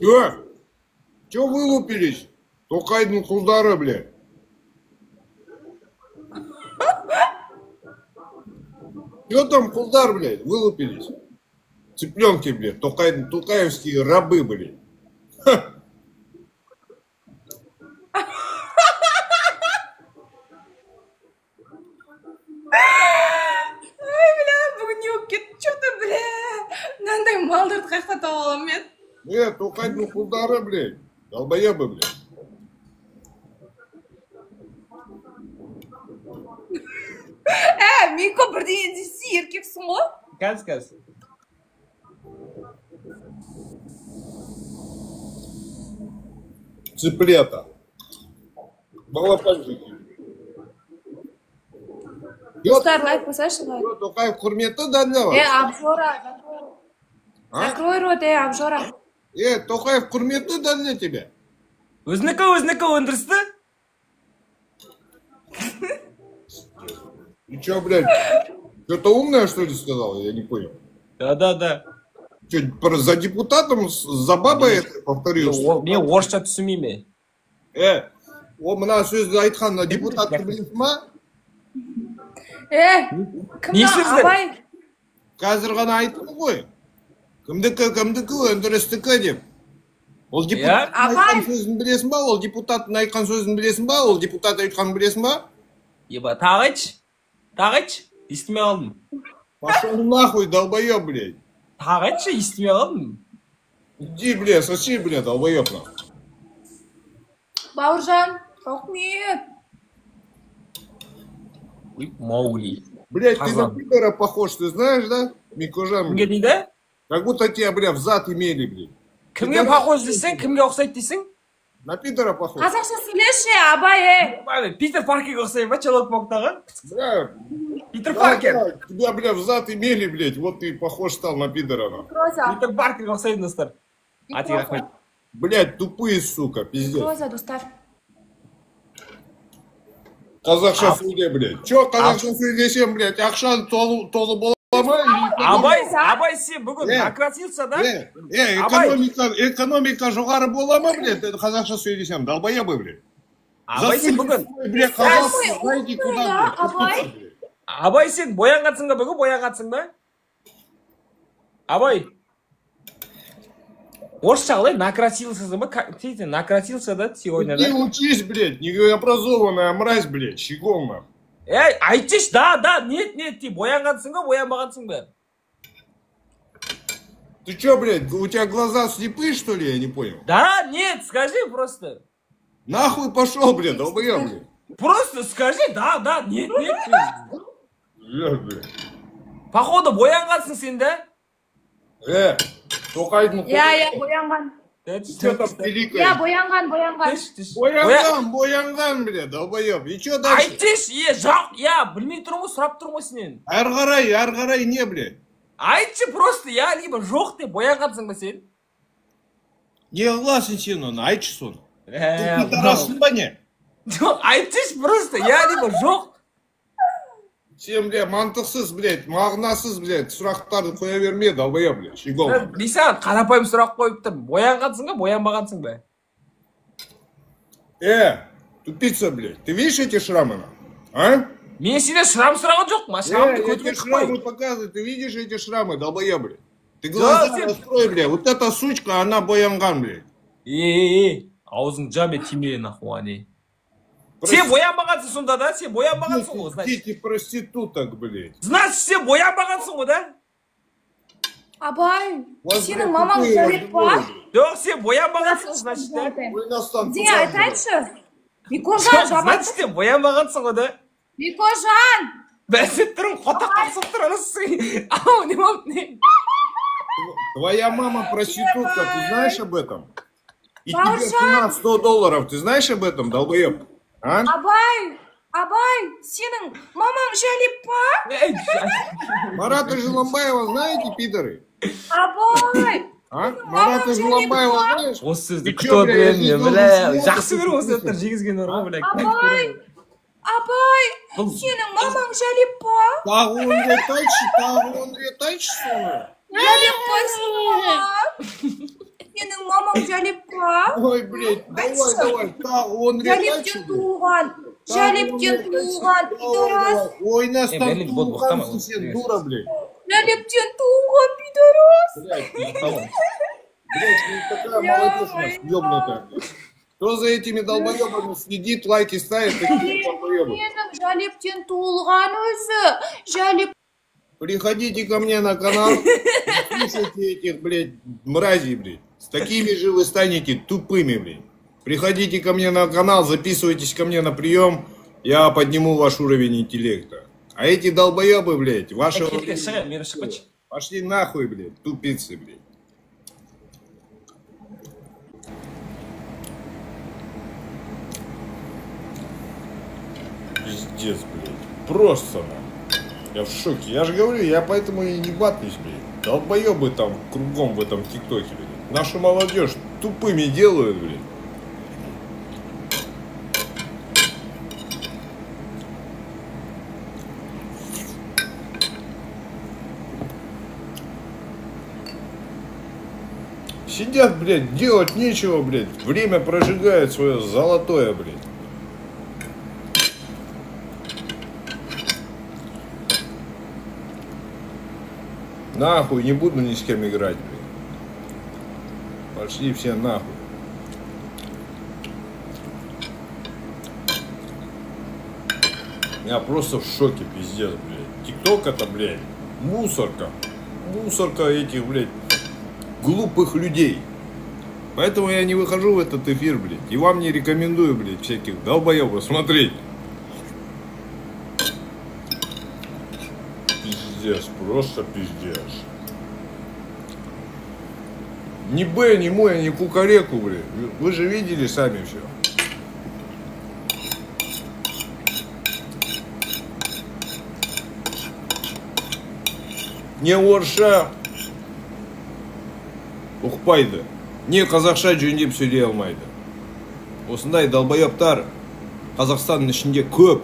Чё? Чё вылупились? Токайдың құлдары, блядь. Чё там құлдар, блядь, вылупились? Цыпленки, блядь, токаевские рабы, блядь. Ай, бля, бүгін не болып кетті? Чё-то, бля. Мынандай малдарды қаяқтан тауып аламын мен? Токайдың құлдары, блядь. Долбоебы, блядь. Мико бірдеңе десе еркексің ғой? Кәз. Цыплета. Балапанчики. Достар, лайк басайшы, лайк. Токаев құрметті да для вас? Обжора. Закрой рот, обжора. Токаев құрметті да для тебя? Өзінікі өндірісті? И чё, блядь? Что-то умное, что ли, сказал? Я не понял. Да. Чё, за депутатом, за бабой это повторил? Мен орысша түсінмейме. Мына сөзді айтқанда депутатты білесің ма? Кімді абай? Қазір ғана айттым ғой. Кімдікі өндірістікі деп. Ол депутаттың айтқан сөзін білесің ба? Ол депутаттың айтқан сөзін білесің ба? Ол депутат айтқанын білесің ба? Еба, тағайч, естімей қалдым. Пошел нахуй, долбоеб, блядь. Тағайчы, естімей қалдым. Иди, блядь, соси, блядь, долбоеб, нахуй. Бауыржан, рахмет. Маугли. Блядь, ты на пидора похож, ты знаешь, да? Микожан, Кімге дейді? как будто тебя, блядь, в зад имели, блядь. Кімге похож дейсің, кімге ұқсайды дейсің? На пидора похож. Қазақша сөйлеші, абай, Питер Паркерге ұқсайды ма, Человек-пауктағы? Бля, Питер Паркер. тебя, бля, в зад имели, блядь, вот ты похож стал на пидора, нахуй. Питер Паркерге ұқсайды, достар. Ати рахмет. Блядь, тупые, сука, пиздец. Роза, достар. Қазақша сөйле, блядь. Чё қазақша сөйлесем, блядь, ақшаны толы бола ма? Абай, сен бүгін накратился, да? Экономика жоғары бола ма, блядь, қазақша сөйлесем, долбоебы, блядь. Абай, сен бүгін... Блядь, қазақша, знаете, куда, блядь. Абай, сен боянғансың да бүгін, боянғансың да? Абай. Орысша қалай, накратился, накратился, да, сегодня, да? Ты учись, блядь, необразованная мразь, блядь, щегол, нахуй. Айтшы, да, нет, ты боянғансың ба, боянбағансың ба? Ты чё, блядь, у тебя глаза слепые, что ли, я не понял? Да, нет, скажи просто. Нахуй пошел, блядь, долбоёб, блядь. Просто скажи, да, нет. Блядь. Походу, боянғансың сен, да? Токайдың... боянған. Что там великое? Боянған. Боянған, блядь, долбоёб. И чё дальше? Айтшы, жоқ, білмей тұрмын, сұрап тұрмын сенен. Ары қарай не, блядь? Айтшы просто, либо жоқ деп боянғансың ба сен? Не согласен сен оны, айтшы соны. Ты пидорасың ба не? Жоқ, айтшы просто, либо жоқ. Сен, блядь, мантықсыз, блядь, мағынасыз, блядь, сұрақтарды қоя берме, долбоёб, блядь, щегол. Бейсаған, қарапайым сұрақ қойып тұр. Боянғансың ба, боянбағансың ба? Тупица, блядь, ты видишь эти шрамы, а? Мен сенен шрам сұраған жоқ, ма? Шрамды көтіге шықпай. Шрамы показывай, ты видишь эти шрамы, долбоёб, блядь? Ты глаза раскрой, блядь, вот эта сучка, она боянган, блядь. Аузың жаме тимей, нахуй, Сен боянбағансың сонда, да? Сен боянбағансың ғой, значит. Дети проституток, блядь. Значит, сен боянбағансың ғой, да? Абай, сенің мамаң жәреп па? Жоқ, сен боянбағансың, значит, да? Дей, айтайшы. Микожан, жабат. Значит, сен боянбағансың ғой, да? Микожан! Бәсет тұрың, қотақ тақсып тұрарысың. Ау, не мам, не? Твоя мама проститутка, ты знаешь об этом? И тебе цена $100, ты знаешь об этом, долбоёб? А? Абай, сенің мамаң жәреп па? Марата Жыланбаева знаете, пидоры? Абай! Марата Жыланбаева знаешь? Осы сөзді кто білемін, бля, жақсы көріп осы сөздер жегізген ұрғы, бля. Абай, сенің мамаң жәреп па? Тағы он рет айтшы соны. Жәреп қойсын ба? Сенің Жалипка. Ой, блядь, давай. Он Жалиптен туған. Жалиптен туған. Пидорас. Ойнастан туғансың сен, дура, блядь. Жалиптен туған, пидорас. Блядь, ну такая молодежь ёбнутая. Кто за этими долбоёбами следит, лайки ставит, такие долбоёбы. Жалиптен туылған өзі. Жалип... Приходите ко мне на канал, слушайте этих, блядь, мразей, блядь. С такими же вы станете тупыми, блядь. Приходите ко мне на канал, записывайтесь ко мне на прием, я подниму ваш уровень интеллекта. А эти долбоёбы, блядь, ваши... Пошли нахуй, блядь, тупицы, блядь. Пиздец, блядь. Просто, нахуй. Я в шоке. Я же говорю, я поэтому и не батнусь, блядь. Долбоёбы там кругом в этом ТикТоке, блядь. Нашу молодежь тупыми делают, блядь. Сидят, блядь, делать нечего, блядь. Время прожигает свое золотое, блядь. Нахуй, не буду ни с кем играть, блядь. Пошли все нахуй. Я просто в шоке, пиздец, блядь. ТикТок это, блядь, мусорка. Мусорка этих, блядь, глупых людей. Поэтому я не выхожу в этот эфир, блядь. И вам не рекомендую, блядь, всяких долбоёбов смотреть. Пиздец, просто пиздец. Ни Б, ни мой, ни кукареку, блядь. Вы же видели сами все. Не орша. Ухпайды. Не қазақша жөндеп сөйлей алмайды. Осындай долбоёптар Қазақстанның ішінде көп.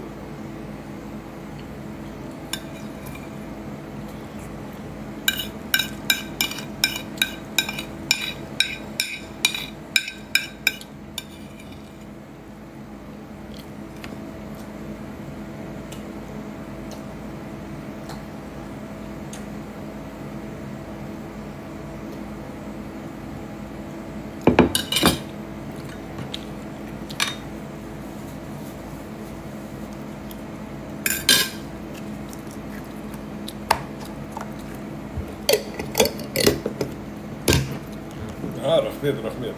Рахмет.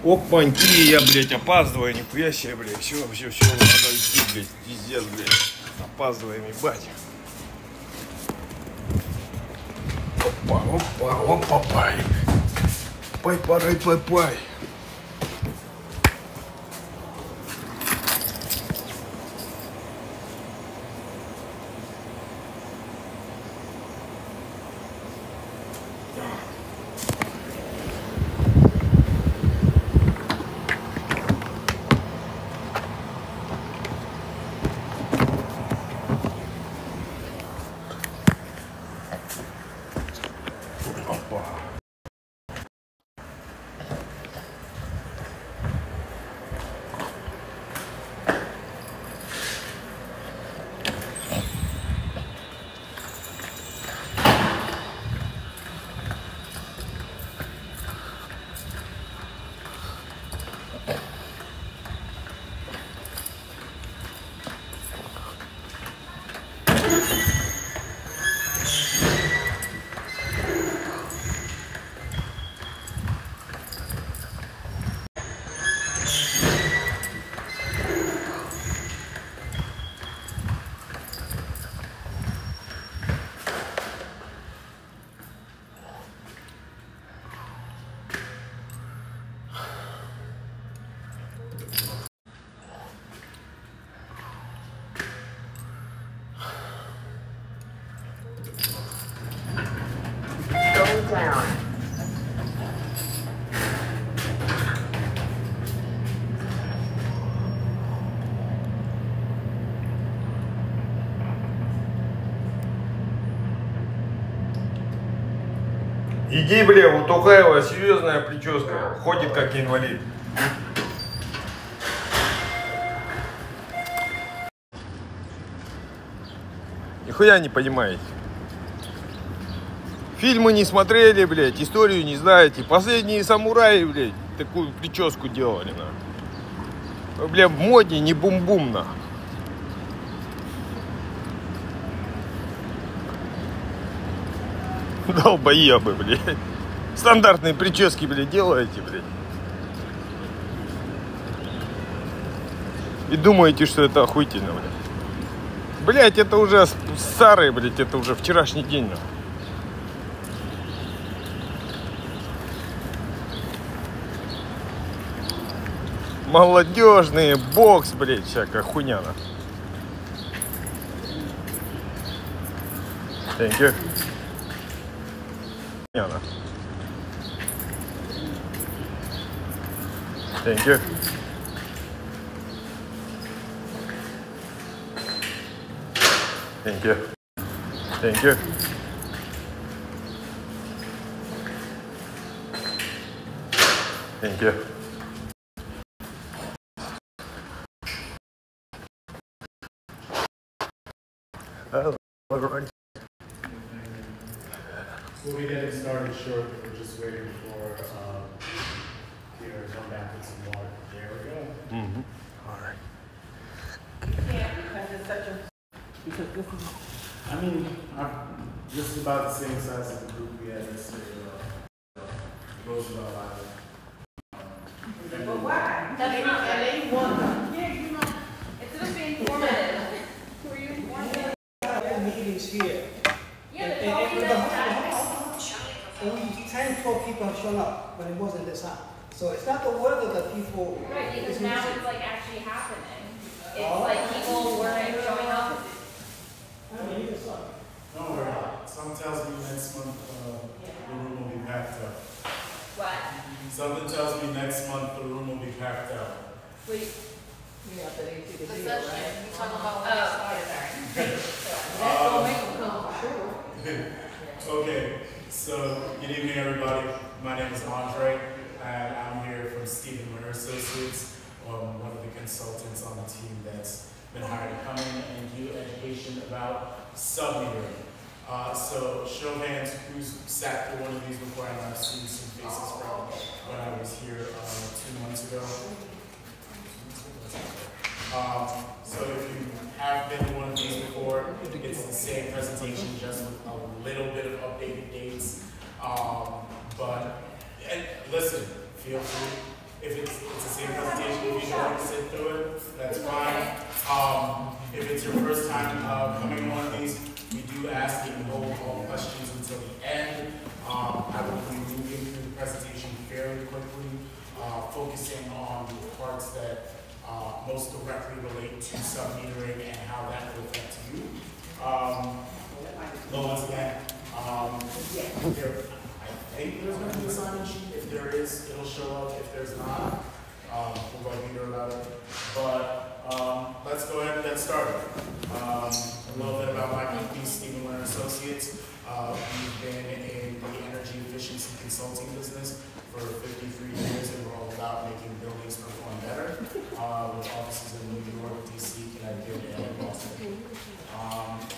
Опаньки, я, блядь, опаздываю, нихуя себе, блядь, все, надо идти, блядь, пиздец, блядь, опаздываем, ебать. Опа, пай. Иди, бля, у Токаева серьезная прическа, ходит как инвалид. Нихуя не понимаете. Фильмы не смотрели, блядь, историю не знаете. Последние самураи, блядь, такую прическу делали, на. Бля, в моде не бум-бум, на. Долбоебы, блядь. Стандартные прически, блядь, делаете, блядь. И думаете, что это охуительно, блядь. Блядь, это уже старый, блядь, это уже вчерашний день, на. Молодежные, бокс, блядь, всякая хуйня, на. Thank you. Thank you. Thank you. Thank you. Thank you. We'll be getting started shortly. We're just waiting for Peter to come back with some water. There we go. Mm-hmm. All right. Yeah, because it's such a. Because this is. I mean, this is about the same size as the group we had yesterday. Goes about like. But why? That's not that they want them. Yeah, you know, it's just being informative. Who are you informative? Meetings here. Yeah, And they're always only 10, 12 people have shown up, but it wasn't this high. So it's not the word of the people. Right, because now it's like actually happening. It's Oh. like people weren't showing up. I mean, you saw it. Don't worry. Something tells me next month the room will be packed up. What? Something tells me next month the room will be packed up. Wait. Yeah, but they see the What's deal, that right? shit? You talking about when it started, sorry. That's gonna make them come for sure. Okay, so good evening, everybody. My name is Andre, and I'm here from Stephen Miller Associates, one of the consultants on the team that's been hired to come in and do education about sub-metering. So, show of hands, who's sat through one of these before? I know I've seen some faces from when I was here 2 months ago. So if you have been to one of these before, it's the same presentation, just with a little bit of updated dates. And listen, feel free. If it's the same presentation, if you don't want to sit through it, that's fine. If it's your first time coming to one of these, we do ask that you hold all questions until the end. I will be moving through the presentation fairly quickly, focusing on the parts that most directly relate to sub-metering and how that will affect you. Once again, I think there's going to be a sign-in sheet. If there is, it'll show up. If there's not, we'll go hear about it. But let's go ahead and get started. A little bit about my company, Stephen Miller Associates. We've been in the energy efficiency consulting business for 53 years, and we're all about making buildings perform better, with offices in New York, DC, Connecticut, and Boston.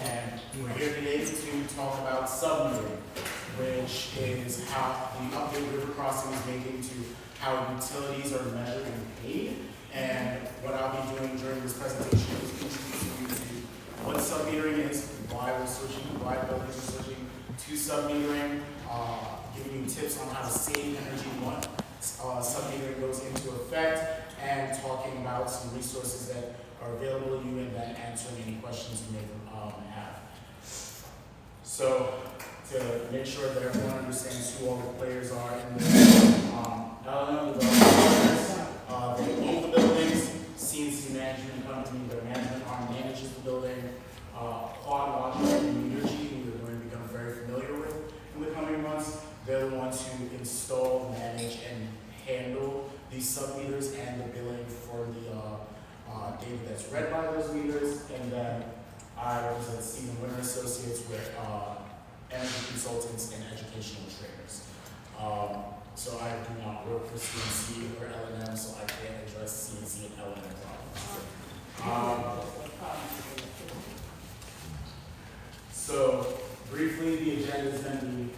And we're here today to talk about submetering, which is how the update river crossing is making to how utilities are measured and paid. And what I'll be doing during this presentation is introducing you to what submetering is, why we're switching, why buildings are switching to submetering, giving you tips on how to save energy once submetering goes into effect, and talking about some resources that are available to you and then answering any questions you may have. So, to make sure that everyone understands who all the players are in this, LNO developers, they own the buildings, CNC management company, their management arm manages the building, Quad Logic and Energy, who you're going to become very familiar with in the coming months. They're the ones who install, manage, and handle these sub-meters and the billing for the data that's read by those meters. And then I represent Stephen Miller Associates, where energy consultants, and educational trainers. So I do not work for CNC or L&M, so I can't address CNC and L&M problems. So briefly, the agenda is going to be,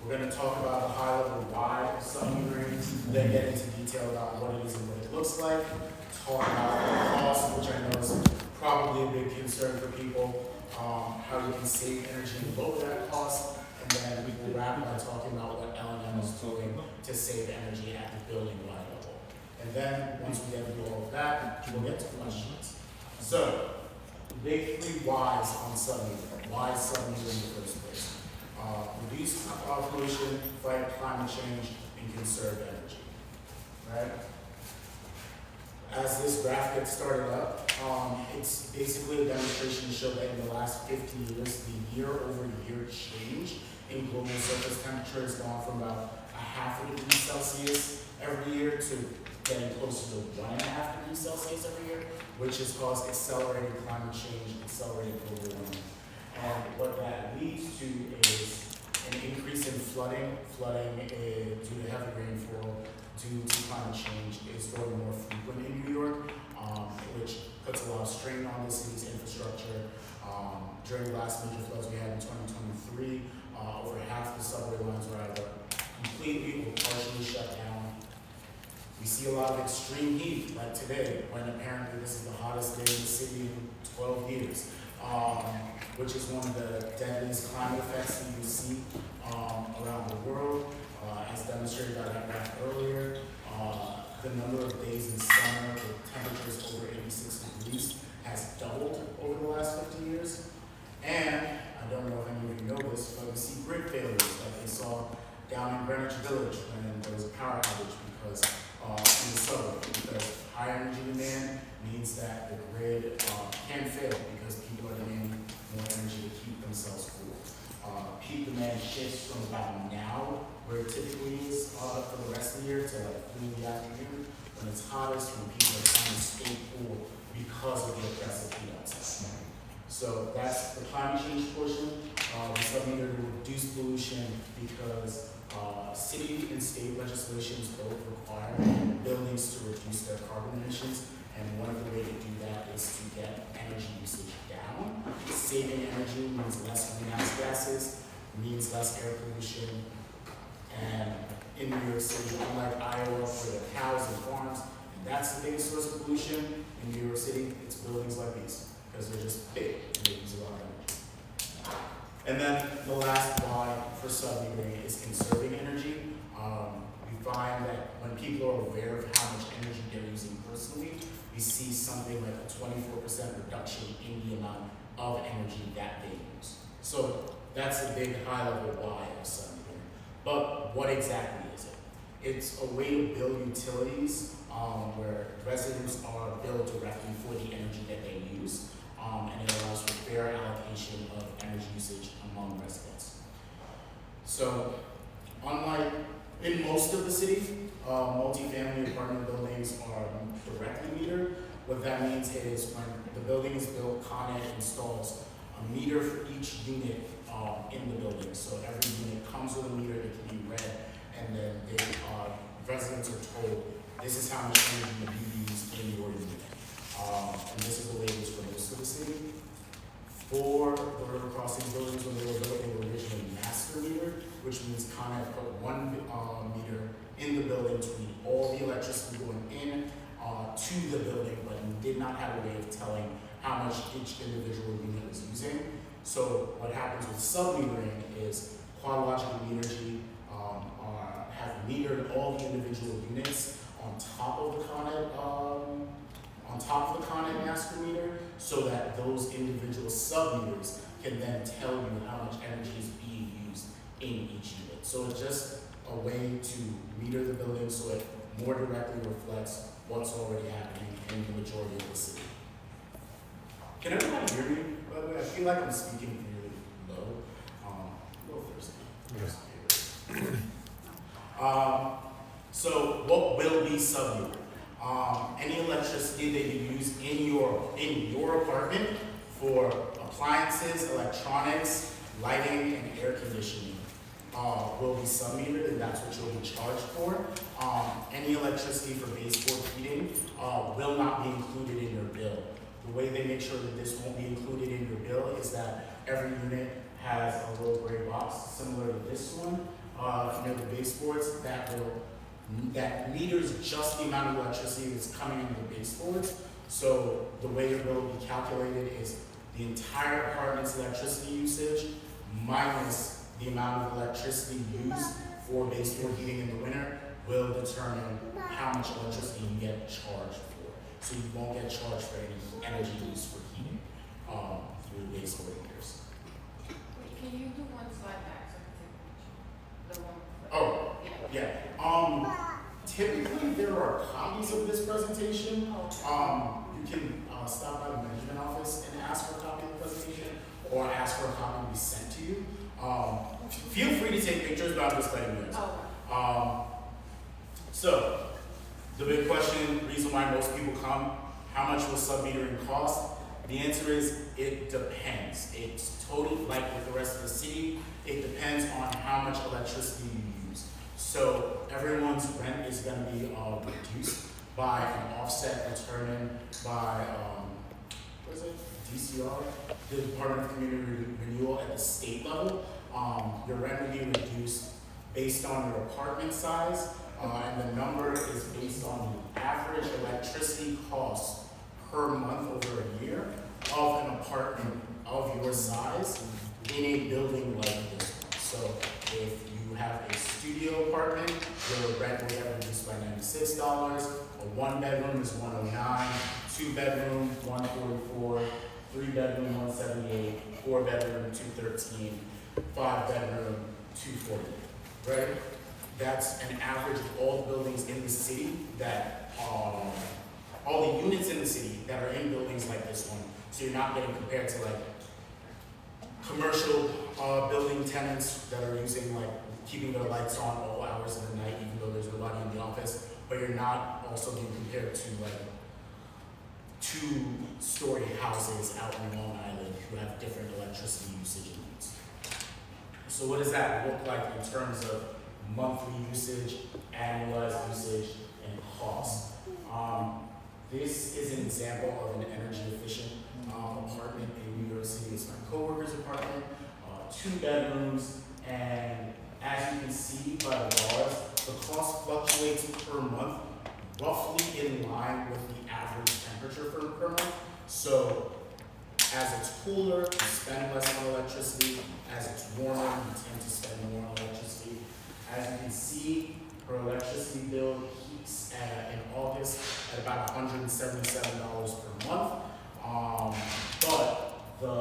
we're going to talk about the high level why of submetering, then get into detail about what it is and what it looks like, talk about the cost, which I know is probably a big concern for people, how you can save energy and lower that cost, and then we will wrap by talking about what L&M is doing to save energy at the building wide level. And then, once we get through all of that, we'll get to questions. So, the big three whys on submetering. Why submetering in the first place? Reduce pollution, fight climate change, and conserve energy. Right? As this graph gets started up, it's basically a demonstration to show that in the last 50 years, the year-over-year change in global surface temperature has gone from about 0.5 degrees Celsius every year to getting closer to 1.5 degrees Celsius every year, which has caused accelerated climate change, accelerated global warming. And what that leads to is an increase in flooding. Flooding due to heavy rainfall, due to climate change, is growing more frequent in New York, which puts a lot of strain on the city's infrastructure. During the last major floods we had in 2023, over half the subway lines were either completely or partially shut down. We see a lot of extreme heat, like today, when apparently this is the hottest day in the city in 12 years, which is one of the deadliest climate effects that you see around the world. As demonstrated by that graph earlier, the number of days in summer with temperatures over 86 degrees has doubled over the last 50 years. And I don't know if any of you know this, but we see grid failures like they saw down in Greenwich Village when there was a power outage because in the suburb, because high energy demand means that the grid can fail because people are demanding more energy to keep themselves cool. Peak demand shifts from about now, where it typically is for the rest of the year, to like 3 in the afternoon, when it's hottest, when people are trying to stay cool because of the oppressive heat outside. So that's the climate change portion. The submeter will reduce pollution because city and state legislations both require buildings to reduce their carbon emissions, and one of the ways to do that is to get energy usage down. Saving energy means less greenhouse gases, means less air pollution, and in New York City, unlike Iowa, where there are cows and farms, and that's the biggest source of pollution, in New York City, it's buildings like these, because they're just big and they use a lot of energy. And then the last why for submetering is conserving energy. We find that when people are aware of how much energy they're using personally, we see something like a 24% reduction in the amount of energy that they use. So that's a big high-level why of submetering. But what exactly is it? It's a way to build utilities where residents are billed directly for the energy that they use, and it allows for fair allocation of energy usage among residents. So, unlike in most of the city, multifamily apartment buildings are directly metered. What that means is when the building is built, Con Ed installs a meter for each unit in the building. So every unit comes with a meter that can be read, and then residents are told this is how much energy you use in your unit. And this is the way it is for most of the city. For the river crossing buildings, when they were built, they were originally master metered, which means Con Ed put one meter in the building to read all the electricity going in to the building, but did not have a way of telling how much each individual unit was using. So what happens with submetering is chronological metergy have metered all the individual units on top of the Con Ed master meter, so that those individual submeters can then tell you how much energy is being used in each unit. So it's just a way to meter the building so it more directly reflects what's already happening in the majority of the city. Can everyone hear me, by the way? I feel like I'm speaking really low. A little thirsty. So what will be submetered? Any electricity that you use in your apartment for appliances, electronics, lighting and air conditioning will be sub-metered, and that's what you'll be charged for. Any electricity for baseboard heating will not be included in your bill. The way they make sure that this won't be included in your bill is that every unit has a little gray box similar to this one near the baseboards that meters just the amount of electricity that's coming into the baseboards. So the way your bill will be calculated is the entire apartment's electricity usage minus the amount of electricity used for baseboard heating in the winter will determine how much electricity you get charged for. So you won't get charged for any energy used for heating through baseboard heaters. Wait, can you do one slide back so I can take a picture? The one. Oh, yeah. Typically, there are copies of this presentation. You can stop by the management office and ask for a copy of the presentation, or ask for a copy to be sent to you. Feel free to take pictures, but I'm just letting you know. So, the big question, reason why most people come, how much will sub-metering cost? The answer is, it depends. It's totally like with the rest of the city. It depends on how much electricity you use. So everyone's rent is going to be reduced by an offset determined by, what is it, DCR, the Department of Community Renewal at the state level. Your rent will be reduced based on your apartment size, and the number is based on the average electricity cost per month over a year of an apartment of your size in a building like this one. So if you have a studio apartment, your rent will get reduced by $96. A 1-bedroom is $109, 2-bedroom $144, 3-bedroom $178, 4-bedroom $213, 5-bedroom $248. Right? That's an average of all the buildings in the city that all the units in the city that are in buildings like this one. So you're not getting compared to like commercial building tenants that are using like keeping their lights on all hours of the night, even though there's nobody in the office. But you're not also being compared to like 2-story houses out in Long Island who have different electricity usage needs. So what does that look like in terms of monthly usage, annualized usage, and cost? This is an example of an energy efficient apartment in New York City. It's my coworker's apartment, 2 bedrooms, and as you can see by the bars, the cost fluctuates per month, roughly in line with the average temperature per month. So as it's cooler, you spend less on electricity. As it's warmer, you tend to spend more on electricity. As you can see, her electricity bill peaks in August at about $177 per month. But the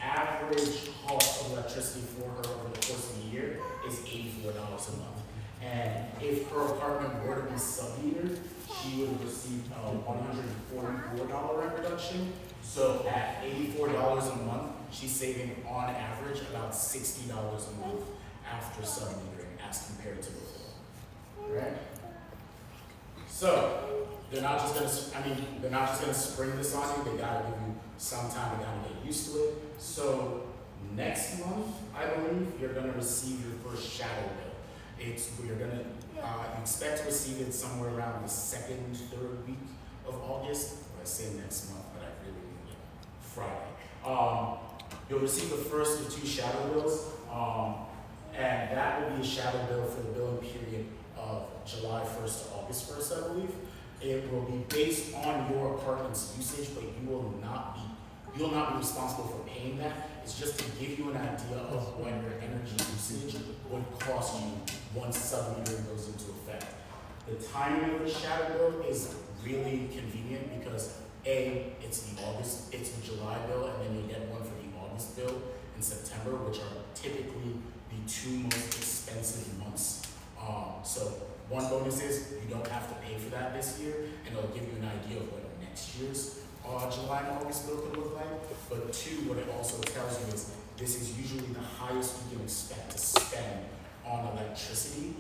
average cost of electricity for her over the course of the year is $84 a month. And if her apartment were to be sub-metered, she would receive a $144 rent reduction. So at $84 a month, she's saving on average about $60 a month after sub-metering as compared to before. Right? So they're not just gonna spring this on you. They gotta give you some time to kind of get used to it. So next month, I believe, you're gonna receive your first shadow bill. You expect to receive it somewhere around the 2nd, 3rd week of August. I say next month, but I really mean Friday. You'll receive the first of 2 shadow bills, and that will be a shadow bill for the billing period of July 1st to August 1st, I believe. It will be based on your apartment's usage, but you will not be responsible for paying that. It's just to give you an idea of what your energy usage would cost you once sub-metering goes into effect. The timing of the shadow bill is really convenient because it's the July bill, and then you'll get one for the August bill in September, which are typically the 2 most expensive months. So one bonus is you don't have to pay for that this year, and it'll give you an idea of what next year's July and August bill could look like. But 2, what it also tells you is this is usually the highest we can expect to spend on electricity,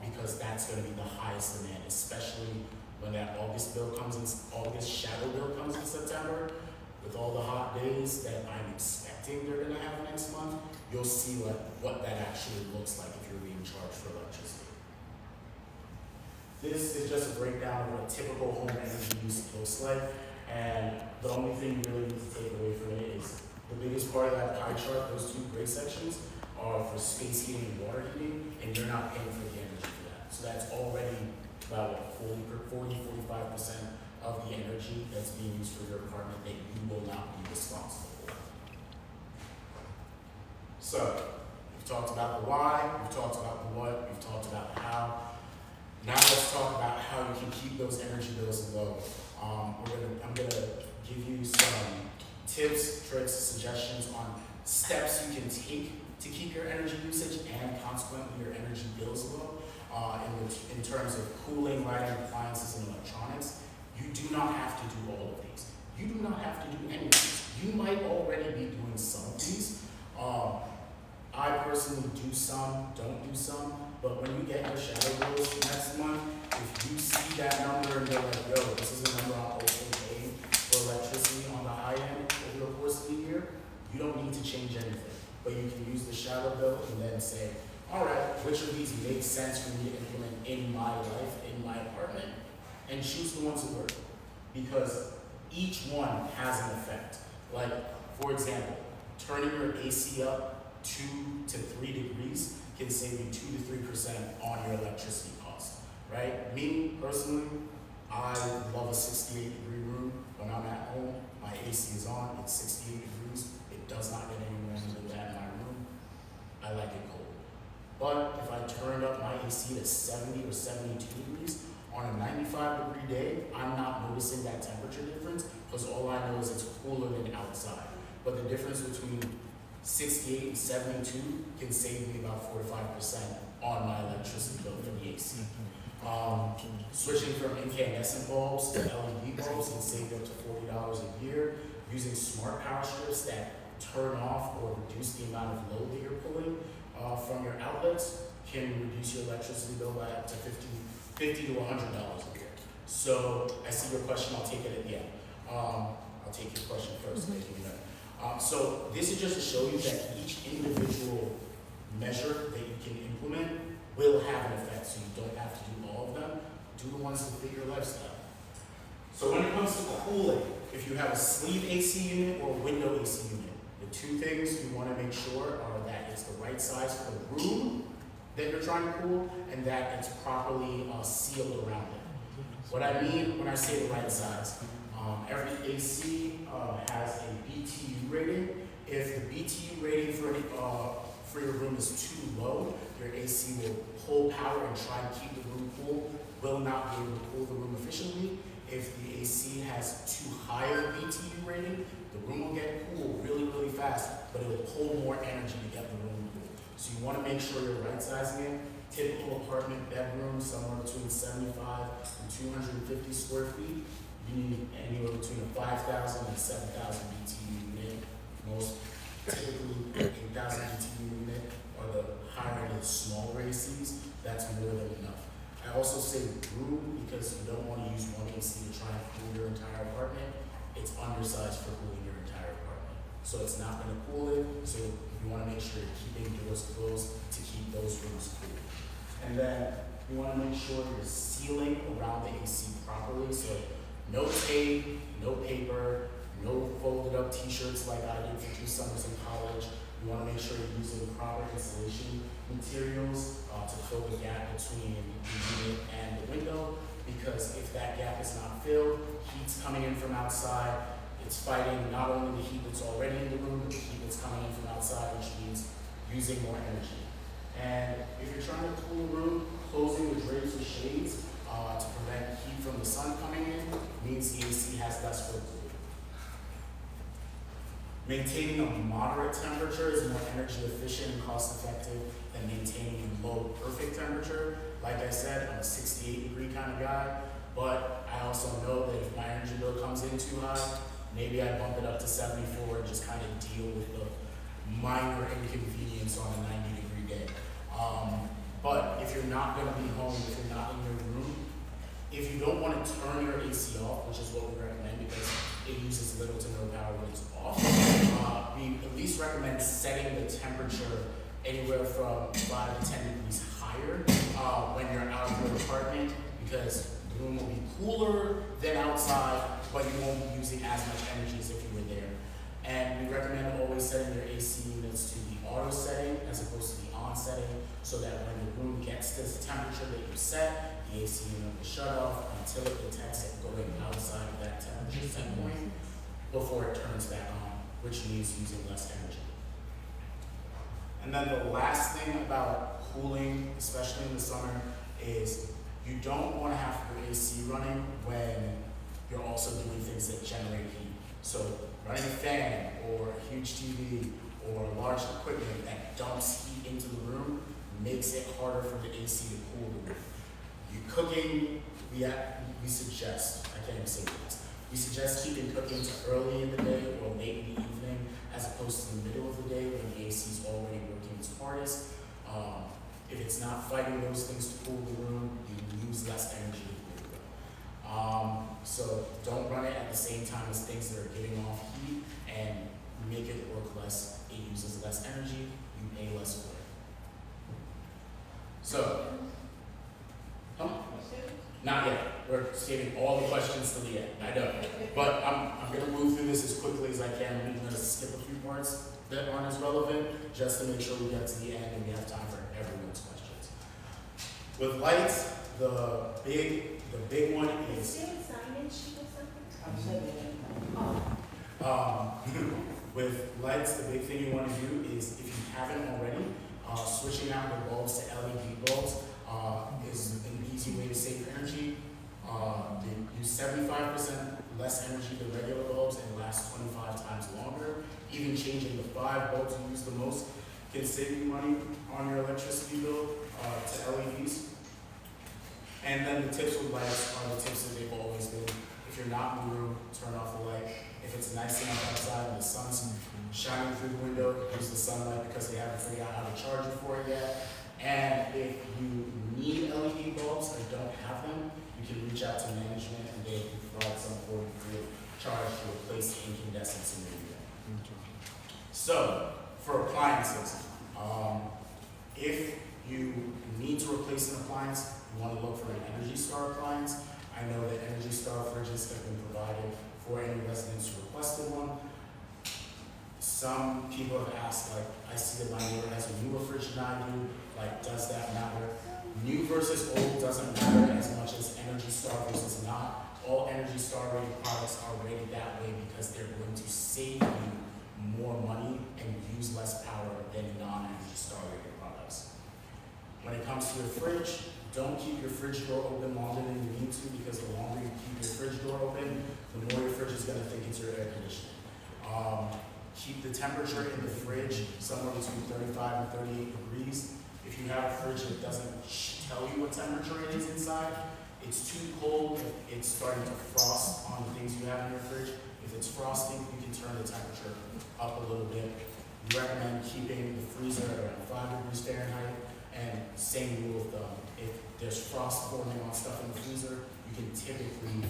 because that's going to be the highest demand, especially when that August shadow bill comes in September. with all the hot days that I'm expecting they're gonna have next month, you'll see like what that actually looks like if you're being charged for electricity. This is just a breakdown of what typical home energy use looks like, and the only thing you really need to take away from it is the biggest part of that pie chart, those two gray sections, are for space heating and water heating, and you're not paying for the energy for that. So that's already about 40–45% of the energy that's being used for your apartment that you will not be responsible for. So, we've talked about the why, we've talked about the what, we've talked about the how. Now let's talk about how you can keep those energy bills low. I'm gonna give you some tips, tricks, suggestions on steps you can take to keep your energy usage and consequently your energy bills low. In terms of cooling, lighting, appliances, and electronics, you do not have to do all of these. You do not have to do any of these. You might already be doing some of these. I personally do some, don't do some, but when you get your shadow bills next month, if you see that number and you're like, yo, this is a number I'm also paying for electricity on the high end over the course of the year, you don't need to change anything. But you can use the shadow bill and then say, all right, which of these make sense for me to implement in my life, in my apartment, and choose the ones that work. Because each one has an effect. Like, for example, turning your AC up 2 to 3 degrees can save you 2 to 3% on your electricity cost, right? Me, personally, I love a 68-degree room. When I'm at home, my AC is on, it's 68 degrees. It does not get any warmer than that in my room. I like it cold. But if I turned up my AC to 70 or 72 degrees, on a 95-degree day, I'm not noticing that temperature difference because all I know is it's cooler than outside. But the difference between 68 and 72 can save me about 4 to 5% on my electricity bill for the AC. Switching from incandescent bulbs to LED bulbs can save you up to $40 a year. Using smart power strips that turn off or reduce the amount of load that you're pulling from your outlets can reduce your electricity bill by up to $50 to $100 a year. So I see your question, I'll take it at the end. I'll take your question first. Thank you. So this is just to show you that each individual measure that you can implement will have an effect, so you don't have to do all of them. Do the ones that fit your lifestyle. So when it comes to cooling, if you have a sleeve AC unit or a window AC unit, the two things you want to make sure are that it's the right size for the room that you're trying to cool and that it's properly sealed around it. What I mean when I say the right size, every AC has a BTU rating. If the BTU rating for your room is too low, your AC will pull power and try to keep the room cool, will not be able to cool the room efficiently. If the AC has too high of a BTU rating, the room will get cool really, really fast, but it will pull more energy to get the room cool. So you want to make sure you're right sizing it. Typical apartment bedroom, somewhere between 75 and 250 square feet. You need anywhere between a 5,000 and 7,000 BTU unit. Most typically 8,000 BTU unit are the higher end smaller ACs. That's more than enough. I also say room because you don't want to use one AC to try and cool your entire apartment. It's undersized for cooling your entire apartment. So it's not going to cool it. So you want to make sure you're keeping doors closed to keep those rooms cool. And then you want to make sure you're sealing around the AC properly. So no tape, no paper, no folded up t-shirts like I did for 2 summers in college. You want to make sure you're using proper insulation materials to fill the gap between the unit and the window, because if that gap is not filled, heat's coming in from outside, it's fighting not only the heat that's already in the room, but the heat that's coming in from outside, which means using more energy. And if you're trying to cool a room, closing the drapes or shades to prevent heat from the sun coming in means the AC has less work to do. Maintaining a moderate temperature is more energy efficient and cost effective than maintaining a low perfect temperature. Like I said, I'm a 68-degree kind of guy, but I also know that if my energy bill comes in too high, maybe I bump it up to 74 and just kind of deal with the minor inconvenience on a 90-degree day. But if you're not going to be home, if you're not in your room, If you don't want to turn your AC off, which is what we recommend because it uses little to no power when it's off, we at least recommend setting the temperature anywhere from 5 to 10 degrees higher when you're out of your apartment, because the room will be cooler than outside, but you won't be using as much energy as if you were there. And we recommend always setting your AC units to the auto setting as opposed to the on setting, so that when the room gets to the temperature that you set, the AC unit will shut off until it detects it going outside of that temperature set point before it turns back on, which means using less energy. And then the last thing about cooling, especially in the summer, is you don't want to have your AC running when you're also doing things that generate heat. So running a fan or a huge TV or large equipment that dumps heat into the room makes it harder for the AC to cool the room. You cooking, we suggest, I can't even say this, we suggest keeping cooking to early in the day or late in the evening as opposed to the middle of the day when the AC is already working its hardest. If it's not fighting those things to cool the room, you use less energy to cool the room. So don't run it at the same time as things that are giving off heat and make it work less. It uses less energy, you pay less for it. So, not yet. We're saving all the questions to the end. I know. But I'm going to move through this as quickly as I can. I'm going to skip a few parts that aren't as relevant, just to make sure we get to the end and we have time for everyone's questions. With lights, the big one is with lights, the big thing you want to do is, if you haven't already, switching out your bulbs to LED bulbs is an easy way to save energy. They use 75% less energy than regular bulbs and last 25 times longer. Even changing the 5 bulbs you use the most can save you money on your electricity bill to LEDs. And then the tips with lights are the tips that they've always been. If you're not in the room, turn off the light. If it's nice enough outside and the sun's shining through the window, use the sunlight because they haven't figured out how to charge it for it yet. And if you need LED bulbs and don't have them, you can reach out to management and they can provide some form of free charge to replace the incandescents in your unit. So, for appliances, if you need to replace an appliance, you want to look for an Energy Star appliance. I know that Energy Star fridges have been provided for any residents who requested one. Some people have asked, like, I see that my neighbor has a newer fridge than I do, like, does that matter? New versus old doesn't matter as much as Energy Star versus not. All Energy Star rated products are rated that way because they're going to save you more money and use less power than non-Energy Star rated products. When it comes to your fridge, don't keep your fridge door open longer than you need to, because the longer you keep your fridge door open, the more your fridge is going to think it's your air conditioning. Keep the temperature in the fridge somewhere between 35 and 38 degrees. If you have a fridge that doesn't tell you what temperature it is inside, it's too cold, it's starting to frost on the things you have in your fridge. If it's frosting, you can turn the temperature up a little bit. We recommend keeping the freezer at around 5 degrees Fahrenheit, and same rule of thumb. If there's frost forming on stuff in the freezer, you can typically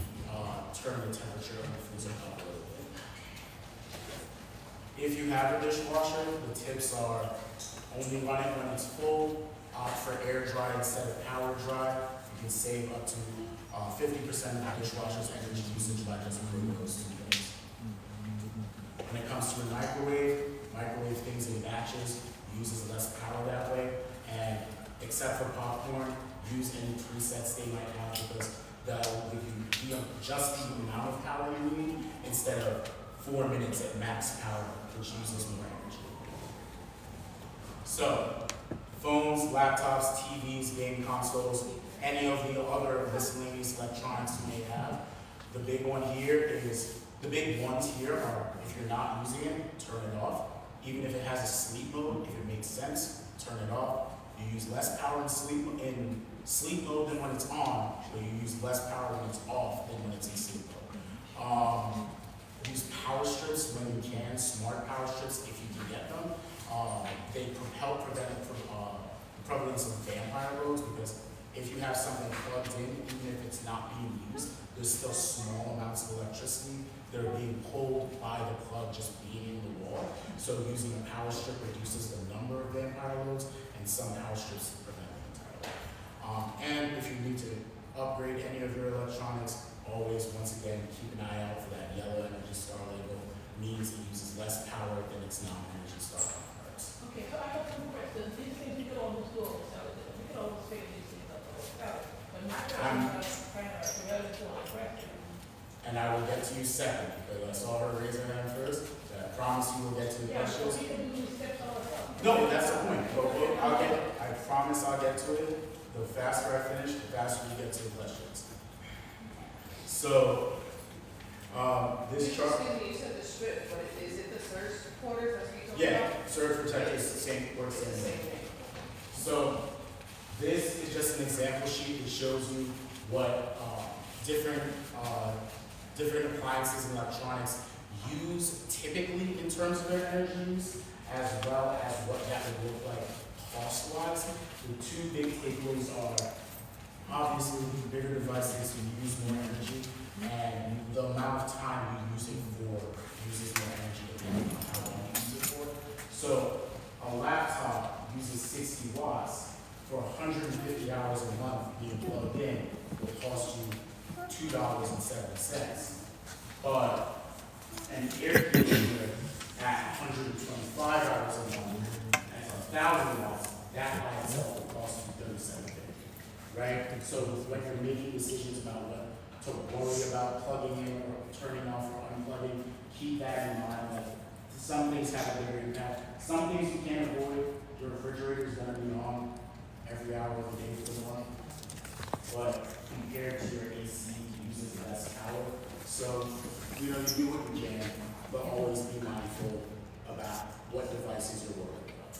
turn the temperature of the freezer up a little bit. If you have a dishwasher, the tips are only run it when it's full, opt for air dry instead of power dry. You can save up to 50% of the dishwasher's energy usage by just improving those 2 things. When it comes to a microwave things in batches, uses less power that way, and except for popcorn, use any presets they might have, because that will give you just the amount of power you need instead of 4 minutes at max power, which uses more energy. So, phones, laptops, TVs, game consoles, any of the other miscellaneous electronics you may have. The big ones here are, if you're not using it, turn it off. Even if it has a sleep mode, if it makes sense, turn it off. You use less power in sleep mode than when it's on, but you use less power when it's off than when it's in sleep mode. Use power strips when you can, smart power strips if you can get them. They help prevent the prevalence of vampire roads, because if you have something plugged in, even if it's not being used, there's still small amounts of electricity that are being pulled by the plug just being in the wall. So using a power strip reduces the number of vampire loads, and some power strips prevent them entirely. And if you need to upgrade any of your electronics, always, once again, keep an eye out for that yellow Energy Star label. Means it uses less power than its non-Energy Star counterparts. Okay, so I have some questions. These things we could almost do ourselves. We could almost figure these things out ourselves. But my question is kind of a relevant question. And I will get to you second, because I saw her raise her hand first. So I promise you will get to the Yeah, so questions. we can do these steps ourselves. No, that's the point. But I promise I'll get to it. The faster I finish, the faster we get to the questions. So, this chart. Excuse me, you said the strip, but is it the surge supporters? That's what you're talking Yeah, about? surge protectors, same works It's the same same thing. thing. So, this is just an example sheet that shows you what different appliances and electronics use typically in terms of their energy use, as well as what that would look like cost-wise. The two big takeaways are obviously the bigger devices you use more energy, and the amount of time you use it for uses more energy depending on how long you use it for. So a laptop uses 60 watts for 150 hours a month being plugged in will cost you $2.07. But an air conditioner at 125 hours a month at 1,000 watts, that by itself will cost you $37.50, right? So when you're making decisions about what to worry about plugging in or turning off or unplugging, keep that in mind. Like, some things have a bigger impact. Some things you can't avoid. Your refrigerator is going to be on every hour of the day for the month. But compared to your AC, it uses less power. So, you know, you do what you can, but always be mindful about what devices you're working about.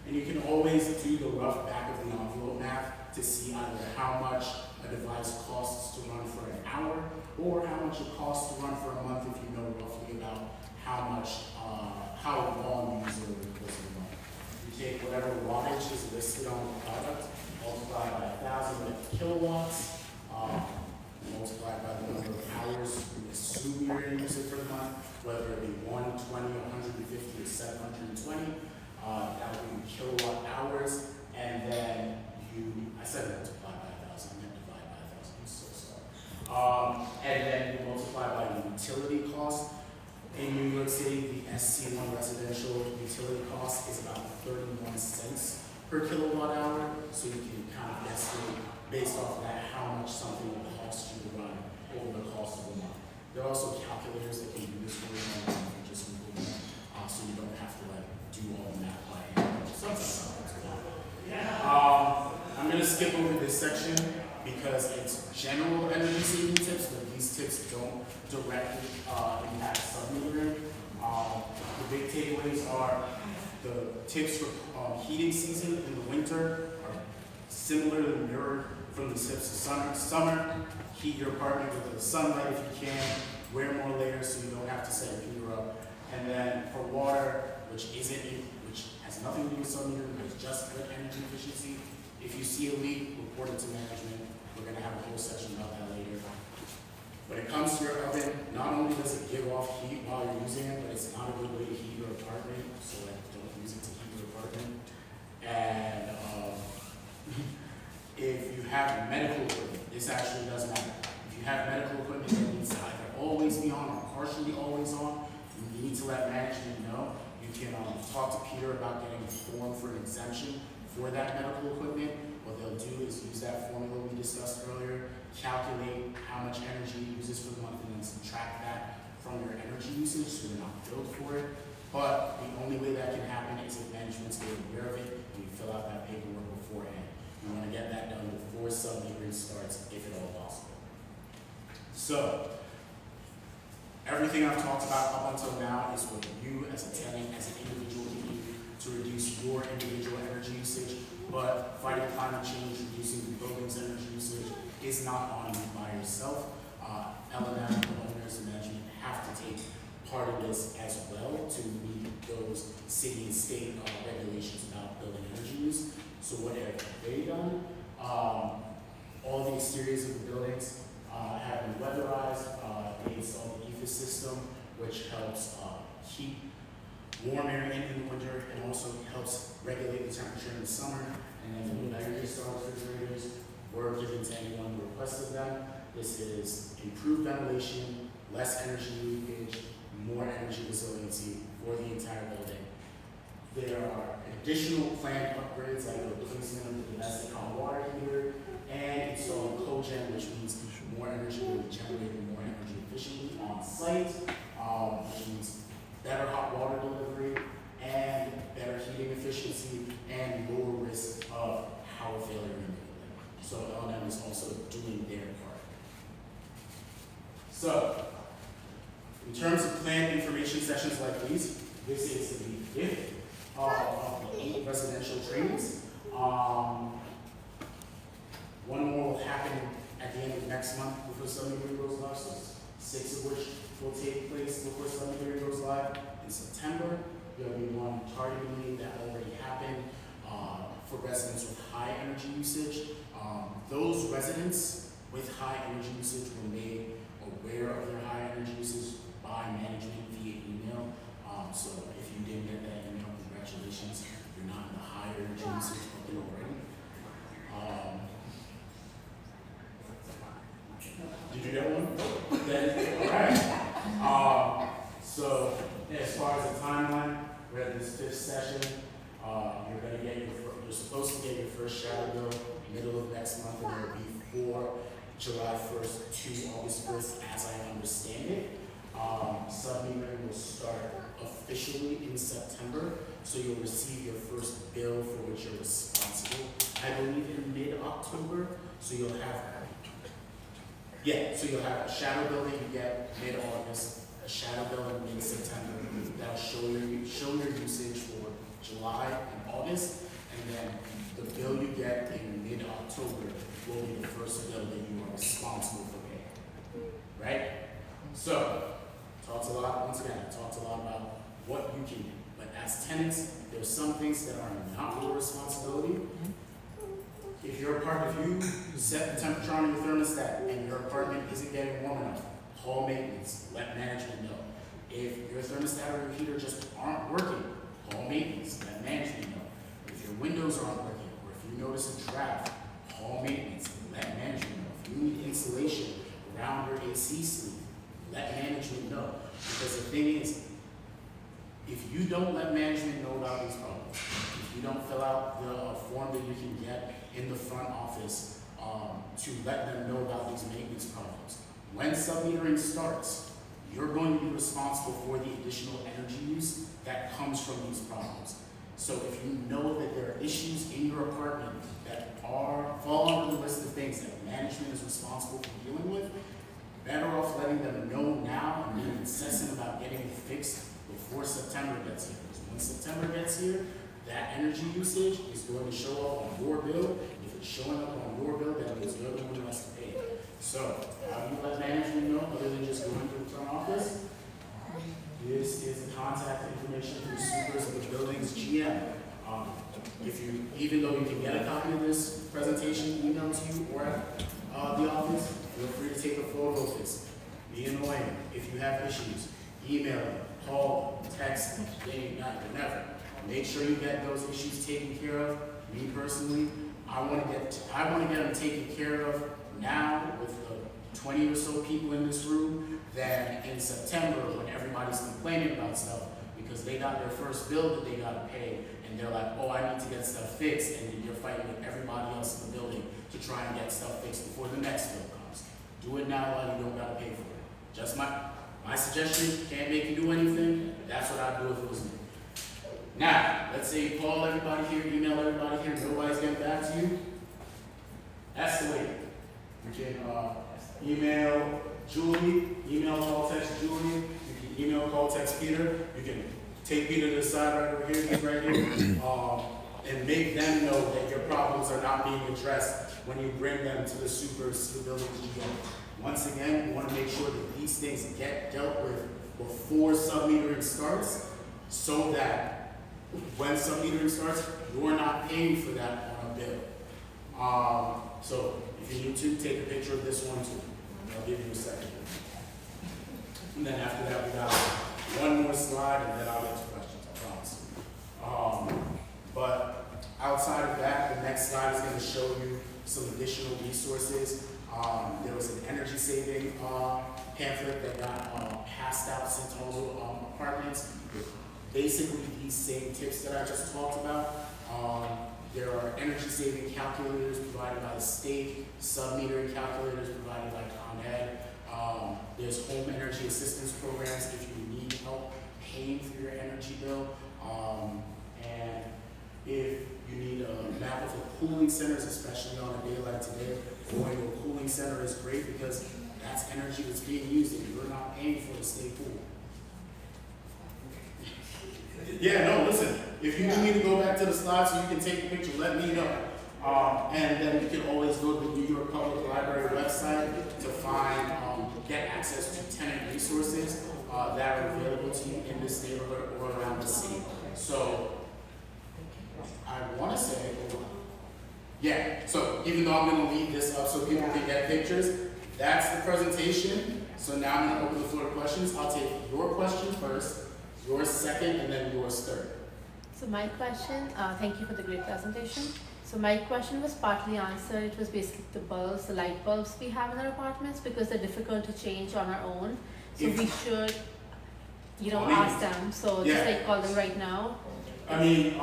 And you can always do the rough back of the envelope math to see either how much a device costs to run for an hour, or how much it costs to run for a month if you know roughly about how long you use it over the course of the month. You take whatever wattage is listed on the product, multiply by 1,000 kilowatts, multiply by the number of hours you assume you're going to use it for the month, whether it be 120, 150, or 720. That would be kilowatt hours, and then I said multiply by 1,000, I meant divide by 1,000, I'm so sorry. And then you multiply by the utility cost. In New York City, the SC1 residential utility cost is about 31 cents per kilowatt hour, so you can kind of estimate based off of that how much something will cost you to run over the cost of a month. There are also calculators that can do this for you and just Google them, so you don't have to like do all the math by hand. I'm going to skip over this section because it's general energy saving tips, but these tips don't directly impact submetering. The big takeaways are the tips for heating season in the winter are similar to mirrored from the tips of summer. Heat your apartment with the sunlight if you can. Wear more layers so you don't have to set your heater up. And then for water, which has nothing to do with submetering, but it's just good energy efficiency. If you see a leak, report it to management. We're going to have a whole section about that later. When it comes to your oven, not only does it give off heat while you're using it, but it's not a good way to heat your apartment, so like, don't use it to heat your apartment. And if you have medical equipment, this actually does matter. If you have medical equipment that needs to either always be on or partially always on, you need to let management know. You can talk to Peter about getting a form for an exemption for that medical equipment. What they'll do is use that formula we discussed earlier, calculate how much energy it uses for the month, and then subtract that from your energy usage so you're not billed for it. But the only way that can happen is if management's made aware of it and you fill out that paperwork beforehand. You want to get that done before submetering starts, if at all possible. So, everything I've talked about up until now is what you as a tenant, as an individual can do to reduce your individual energy usage, but fighting climate change, reducing the building's energy usage is not on you by yourself. L&M, the owners and management have to take part of this as well to meet those city and state regulations about building energy use. So what have they done? All the exteriors of the buildings have been weatherized. They installed the EFIS system, which helps keep warm air in the winter and also helps regulate the temperature in the summer. And then the new energy star refrigerators were given to anyone who requested them. This is improved ventilation, less energy leakage, more energy resiliency for the entire building. There are additional planned upgrades like the replacement of the domestic hot water heater and installing cogen, which means more energy will be generated more energy efficiently on site, which means better hot water delivery and better heating efficiency and lower risk of power failure in the building. So L&M is also doing their part. So, in terms of planned information sessions like these, this is the 5th of the 8 residential trainings. One more will happen at the end of next month before Sunday goes live, so 6 of which will take place before Sunday goes live in September. There'll be one targeting that already happened for residents with high energy usage. Those residents with high energy usage were made aware of their high energy usage by management via email. So if you didn't get that email, congratulations, you're not in the high energy usage bucket already. Did you get one? All right. So as far as the timeline, we're at this 5th session. You're supposed to get your first shadow bill middle of next month, and it'll be for July 1st to August 1st, as I understand it. Submetering will start officially in September, so you'll receive your first bill for which you're responsible, I believe, in mid-October. So you'll have, so you'll have a shadow bill that you get mid-August, a shadow bill in mid-September that'll show your usage for July and August, and then the bill you get in mid-October will be the first bill that you are responsible for paying, right? So, once again, I talked a lot about what you can do, but as tenants, there's some things that are not your responsibility. If you set the temperature on your thermostat and your apartment isn't getting warm enough, call maintenance, let management know. If your thermostat or your heater just aren't working, call maintenance, let management know. If your windows aren't working, or if you notice a draft, call maintenance, let management know. If you need insulation around your AC sleeve, let management know. Because the thing is, if you don't let management know about these problems, if you don't fill out the form that you can get in the front office to let them know about these maintenance problems, when submetering starts, you're going to be responsible for the additional energy use that comes from these problems. So if you know that there are issues in your apartment that fall under the list of things that management is responsible for dealing with, better off letting them know now and being incessant about getting it fixed before September gets here. Because when September gets here, that energy usage is going to show up on your bill. If it's showing up on your bill, that means you're the one who has to pay it. So, how do you let management know other than just going to the front office? This is the contact information for the supers of the building's GM. Even though you can get a copy of this presentation emailed to you or at the office, feel free to take a photo of this. Be annoying. If you have issues, email them, call them, text them, day, night, whenever. Make sure you get those issues taken care of. Me personally, I want to get them taken care of now with the 20 or so people in this room than in September when everybody's complaining about stuff because they got their first bill that they got to pay and they're like, oh, I need to get stuff fixed, and then you're fighting with everybody else in the building to try and get stuff fixed before the next bill comes. Do it now while you don't got to pay for it. Just my suggestion, can't make you do anything, that's what I'd do if it was me. Now, let's say you call everybody here, email everybody here, nobody's getting back to you. That's the way. You can email Julie, email, call, text Julie. You can email, call, text Peter. You can take Peter to the side right over here, he's right here, and make them know that your problems are not being addressed when you bring them to the supers, to the building's GM. Once again, we want to make sure that these things get dealt with before sub-metering starts, so that when sub-metering starts, you're not paying for that on a bill. So if you need to, take a picture of this one too. I'll give you a second. And then after that, we got one more slide, and then I'll get to questions, I promise. But outside of that, the next slide is going to show you some additional resources. There was an energy saving pamphlet that got passed out, sent to all apartments with basically these same tips that I just talked about. There are energy saving calculators provided by the state, sub-metering calculators provided by Con Ed. There's home energy assistance programs if you need help paying for your energy bill. And if you need a map of the cooling centers, especially on a day like today, going to a cooling center is great because that's energy that's being used and you're not paying for it to stay cool. Yeah, no, listen, if you need me to go back to the slides so you can take a picture, let me know. And then you can always go to the New York Public Library website to find, get access to tenant resources that are available to you in this neighborhood or around the city. So, I want to say, yeah, so even though I'm going to leave this up so people can get pictures, that's the presentation. So now I'm going to open the floor to questions. I'll take your question first, yours second, and then yours third. So my question, thank you for the great presentation. So my question was partly answered. It was basically the bulbs, the light bulbs we have in our apartments because they're difficult to change on our own. So we should, you know, ask them. So just like call them right now. I mean,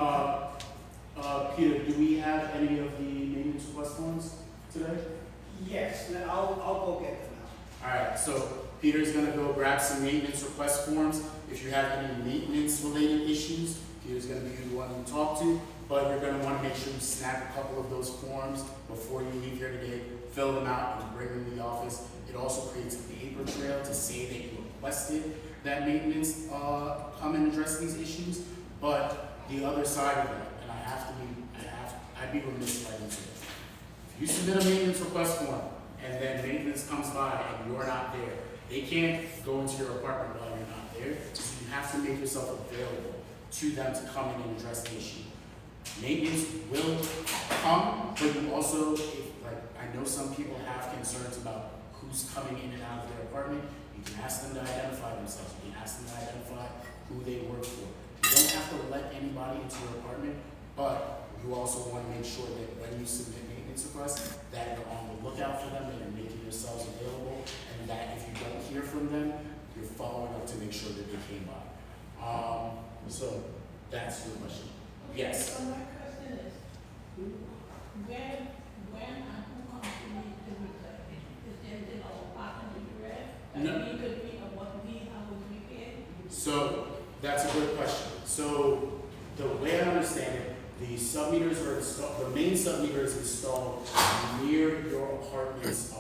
Peter, do we have any of the maintenance request forms today? Yes, I'll go get them now. All right, so Peter's gonna go grab some maintenance request forms. If you have any maintenance related issues, Peter's gonna be the one to talk to, but you're gonna wanna make sure you snap a couple of those forms before you leave here today, fill them out and bring them to the office. It also creates a paper trail to say that you requested that maintenance come and address these issues, but the other side of it, and I'd be remiss if I didn't say this. If you submit a maintenance request form and then maintenance comes by and you're not there, they can't go into your apartment while you're not there, so you have to make yourself available to them to come in and address the issue. Maintenance will come, but you also, like I know some people have concerns about who's coming in and out of their apartment. You can ask them to identify themselves. You can ask them to identify who they work for. You don't have to let anybody into your apartment, but you also want to make sure that when you submit maintenance requests, that you're on the lookout for them, that you're making yourselves available, and that if you don't hear from them, you're following up to make sure that they came by. So that's your question. Yes. So my question is, when and who comes to me to return? Is there in our apartment in the red? No. We could be of what we have would be paid? So that's a good question. So the way I understand it, the sub-meters are installed, the main sub-meter is installed near your apartment's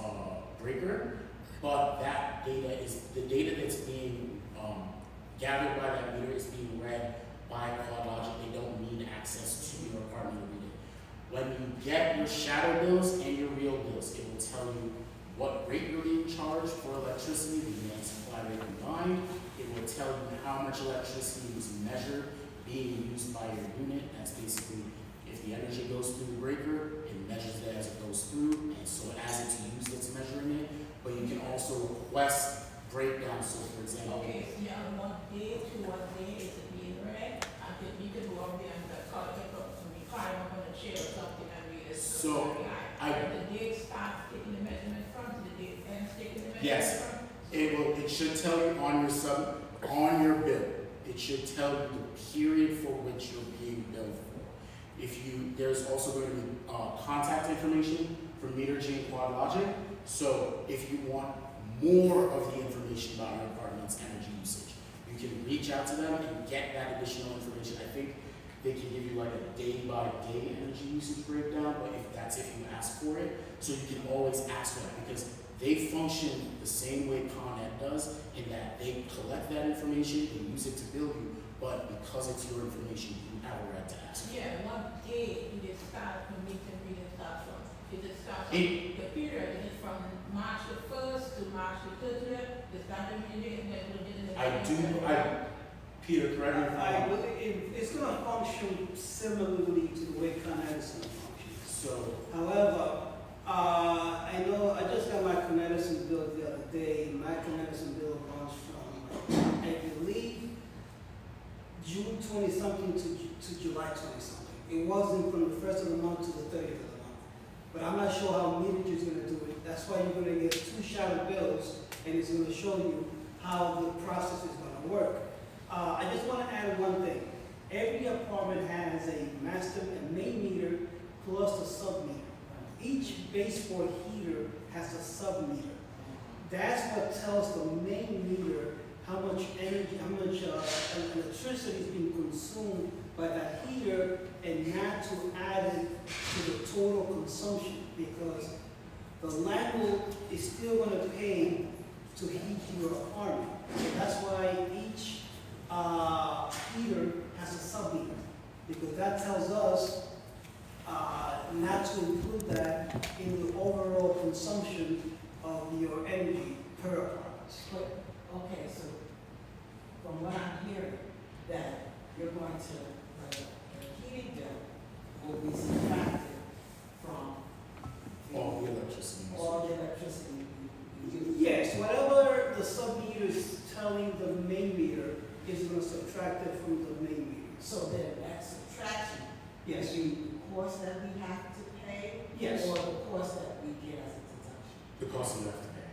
breaker, but that data is, the data that's being gathered by that meter is being read by CloudLogic. They don't need access to your apartment to read it. When you get your shadow bills and your real bills, it will tell you what rate you're being charged for electricity, the demand supply rate combined. It will tell you how much electricity was measured being used by your unit. That's basically if the energy goes through the breaker, it measures it as it goes through, and so as it's used, it's measuring it. But you can also request breakdowns. So for example, Okay, so you have what day to what day is it being read? And then you can go up there and call it up and we climb up on a chair or something and read it. So, the date starts taking the measurement from, the date ends taking the measurement yes, from. it should tell you on your bill. It should tell you the period for which you're being billed for. There's also going to be contact information from Metergy and CloudLogic. So if you want more of the information about your apartment's energy usage, you can reach out to them and get that additional information. I think they can give you like a day-by-day energy usage breakdown, but if you ask for it, so you can always ask for it because they function the same way Con Ed does in that they collect that information, they use it to bill you, but because it's your information, you have a right to ask for it. Yeah, what day did it start when we can read it start from? Is it starts It- the period? Is it from March the 1st to March the 30th? Is that the meaning? Peter, correct me if I'm wrong. It's going to function similarly to the way Con Edison functions. So, However, I know I just got my Con Edison bill the other day. My Con Edison bill runs from, I believe, June 20-something to July 20-something. It wasn't from the 1st of the month to the 30th of the month. But I'm not sure how Meterage is going to do it. That's why you're going to get 2 shadow bills, and it's going to show you how the process is going to work. I just want to add one thing. Every apartment has a master and main meter plus a sub-meter. Each baseboard heater has a sub-meter. That's what tells the main meter how much energy, how much electricity is being consumed by that heater, and not to add it to the total consumption, because the landlord is still going to pay to heat your apartment. So that's why each heater has a sub-meter, because that tells us not to include that in the overall consumption of your energy per apartment. Okay, so from what I'm hearing, that you're going to, the heating bill will be subtracted from all the electricity. all the electricity you use. Yes, whatever the sub-meter is telling the main meter is going to subtract it from the main meter. So then that subtraction Yes. will be the cost that we have to pay? Yes. Or the cost that we get as a deduction? The cost you have to pay.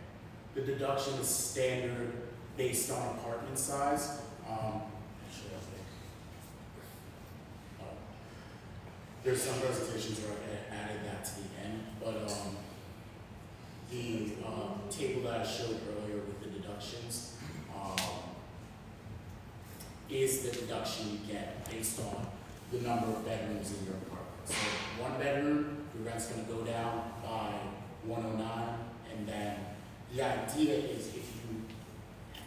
The deduction is standard based on apartment size. Actually, I think. There's some presentations where I added that to the end, but the table that I showed earlier with the deductions is the deduction you get based on the number of bedrooms in your apartment. So 1 bedroom, your rent's going to go down by $109, and then the idea is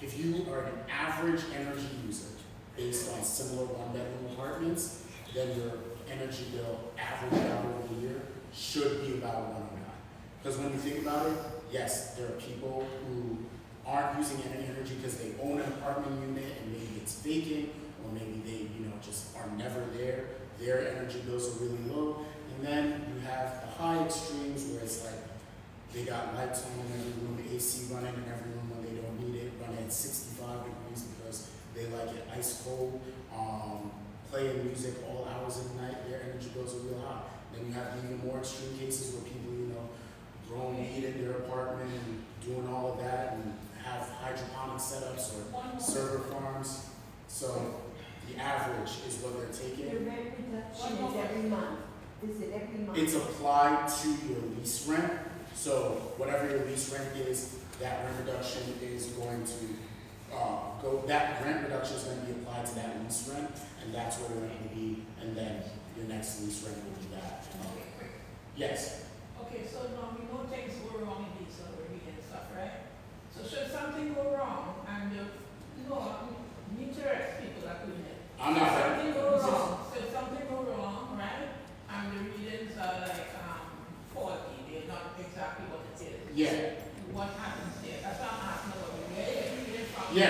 if you are an average energy user based on similar 1-bedroom apartments, then your energy bill average out over the year should be about $109. Because when you think about it, yes, there are people who aren't using any energy because they own an apartment unit and maybe it's vacant, or maybe they just are never there. Their energy bills are really low. And then you have the high extremes where it's like they got lights on in every room, AC running in every room when they don't need it, running at 65 degrees because they like it ice cold, playing music all hours of the night, their energy bills are real high. Then you have even more extreme cases where people, growing weed in their apartment and doing all of that, and have hydroponic setups or server farms. So the average is what they're taking. The rent reduction is every month. Is it every month? It's applied to your lease rent. So whatever your lease rent is, that rent reduction is going to that rent reduction is going to be applied to that lease rent, and that's where the rent will be, and then your next lease rent will be that. Yes. Okay, so now we know things go wrong in these already and stuff, right? So should something go wrong, and meter people are doing it. I'm not Something go wrong. Should something go wrong, right? And the readings are like faulty. They're not exactly what it is. Yeah. What happens there? That's what I'm asking about. Where you read it from? Yeah.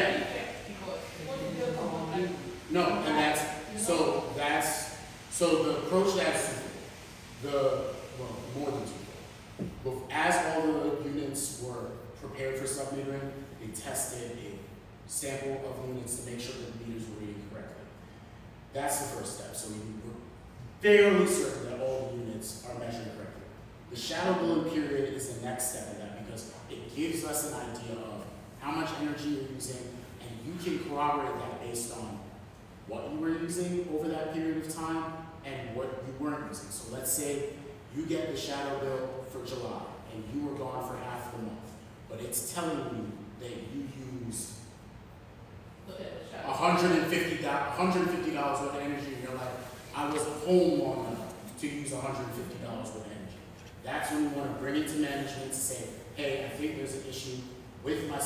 Because what is your comment? No, and so the approach that's more than twofold. As all the units were prepared for sub-metering, they tested a sample of units to make sure that the meters were reading correctly. That's the first step. So we were fairly certain that all the units are measuring correctly. The shadow billing period is the next step of that, because it gives us an idea of how much energy you're using, and you can corroborate that based on what you were using over that period of time and what you weren't using. So let's say you get the shadow bill for July, and you were gone for half the month, but it's telling you that you used $150 worth of energy, and you're like, I was home long enough to use $150 worth of energy. That's when you want to bring it to management to say, hey, I think there's an issue with my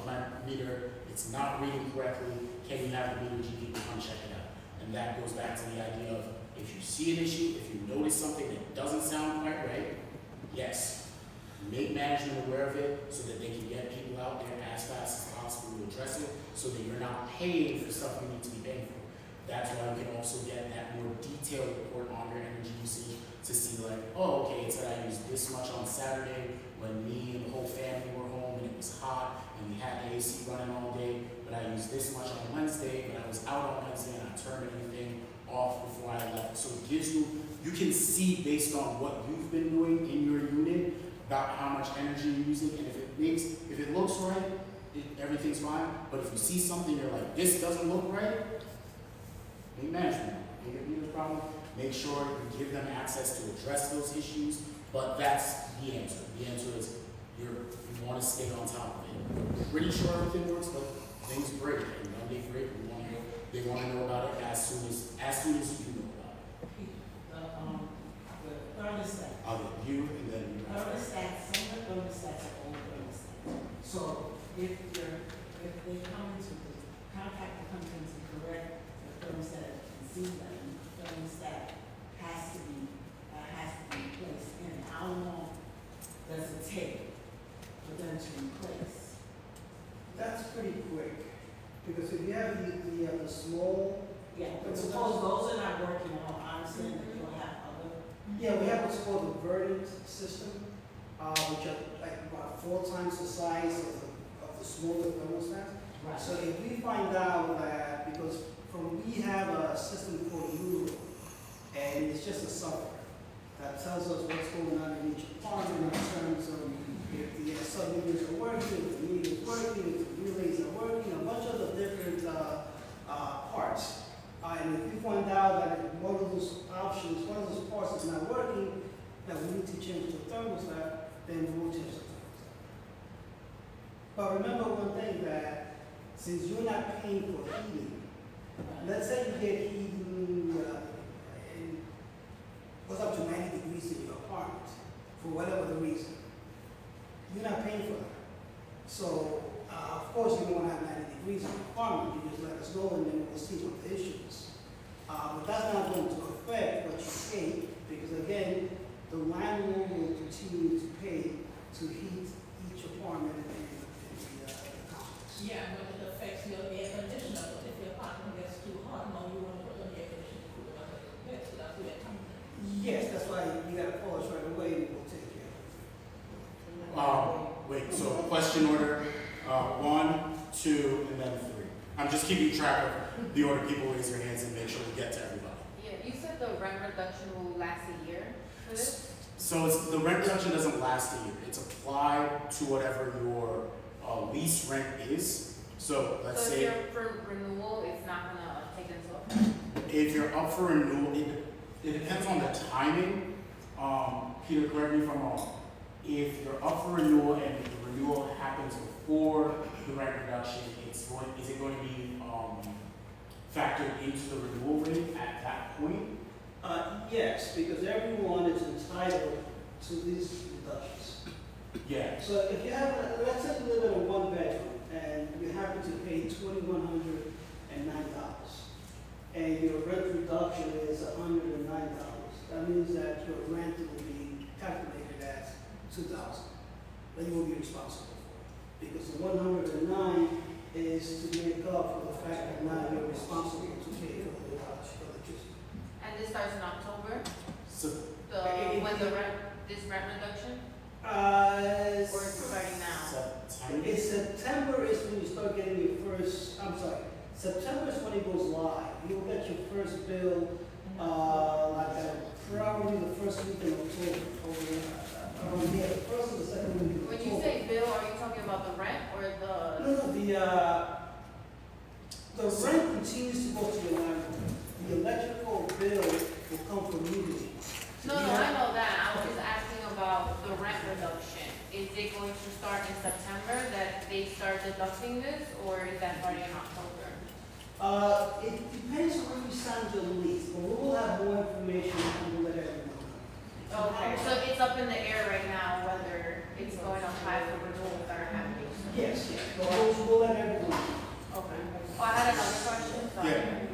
my meter, it's not reading correctly, can you have the meter GP come check it out? And that goes back to the idea of, if you see an issue, if you notice something that doesn't sound quite right, Yes, make management aware of it so that they can get people out there as fast as possible to address it, so that you're not paying for stuff you need to be paying for. That's why we can also get that more detailed report on your energy usage to see like, oh, okay, it said I used this much on Saturday when me and the whole family were home and it was hot and we had the AC running all day, but I used this much on Wednesday, but I was out on Wednesday and I turned everything off before I left. So it gives you can see based on what you've been doing in your unit about how much energy you're using, and if it looks right, everything's fine. But if you see something you're like, this doesn't look right, make management. Make it be a problem. Make sure you give them access to address those issues. But that's the answer. The answer is you want to stay on top of it. We're pretty sure everything works, but things break. And when they break, they want to know about it as soon as you know about it. The thermostat. I'll get you and then you. Thermostats, some of the thermostats are old thermostats. So if they come into the contractor comes in to correct the thermostat and see that the thermostat has to be replaced, and how long does it take for them to replace? That's pretty quick, because if you have the small, Yeah, but suppose those are not working well, I understand that you'll have other. yeah, we have what's called the verdant system, which are like about 4 times the size of the smaller thermostats. Right. So if we find out that, because we have a system called LÜDI, and it's just a software that tells us what's going on in each apartment in terms of if the sub-meters are working, if the meter is working, if the relays are working, a bunch of the different parts. And if we find out that one of those options, one of those parts is not working, that we need to change the thermostat, then we will change the thermostat. But remember one thing, that since you're not paying for heating, let's say you get heating, goes up to 90 degrees in your apartment, for whatever the reason. You're not paying for that. So, of course, you don't want to have 90 degrees in your apartment. You just let us know, and then we'll see what the issue is. But that's not going to affect what you pay, because again, the landlord will continue to pay to heat each apartment in the complex. Yeah, but it affects your air conditioner, but if your apartment gets too hot, no, you want to put on the air conditioner cooler under the bed, so that's where it comes in. Yes, that's why you got to call us right away, and we'll take care of it. Wait, so question order, 1, 2, and then 3. I'm just keeping track of the order. People raise their hands and make sure we get to everybody. Yeah, you said the rent reduction will last a year for this? So the rent reduction doesn't last a year. It's applied to whatever your lease rent is. So let's say. So if you're for renewal, it's not going to take into effect? If you're up for renewal, it depends on the timing. Peter, correct me if I'm wrong. If you're up for renewal and the renewal happens before the rent reduction, is it going to be factored into the renewal rate at that point? Yes, because everyone is entitled to these reductions. Yeah. So if you have, let's say you live in a 1-bedroom and you happen to pay $2,109, and your rent reduction is $109, that means that your rent will be calculated as $2,000 that you will be responsible for. Because the 109 is to make up for the fact that now you're responsible to pay for the electricity. And this starts in October? So When this rent reduction? Or Or it's starting now? September. In September is when you start getting your first, September is when it goes live. You'll get your first bill, probably the first week in October. The first or the second week in October. When you say bill, are you talking about the rent or the? No, the rent continues to go to your landlord. The electrical bill will come from you. No, I know that. I was just asking about the rent reduction. Is it going to start in September that they start deducting this, or is that starting in October? It depends on when you signed your lease, but we will have more information and we'll let everyone know. Okay, so it's up in the air right now whether it's going to apply for renewals that are happening. Yes, but we'll let everyone know. Okay. Oh, I had another question. Sorry. Yeah.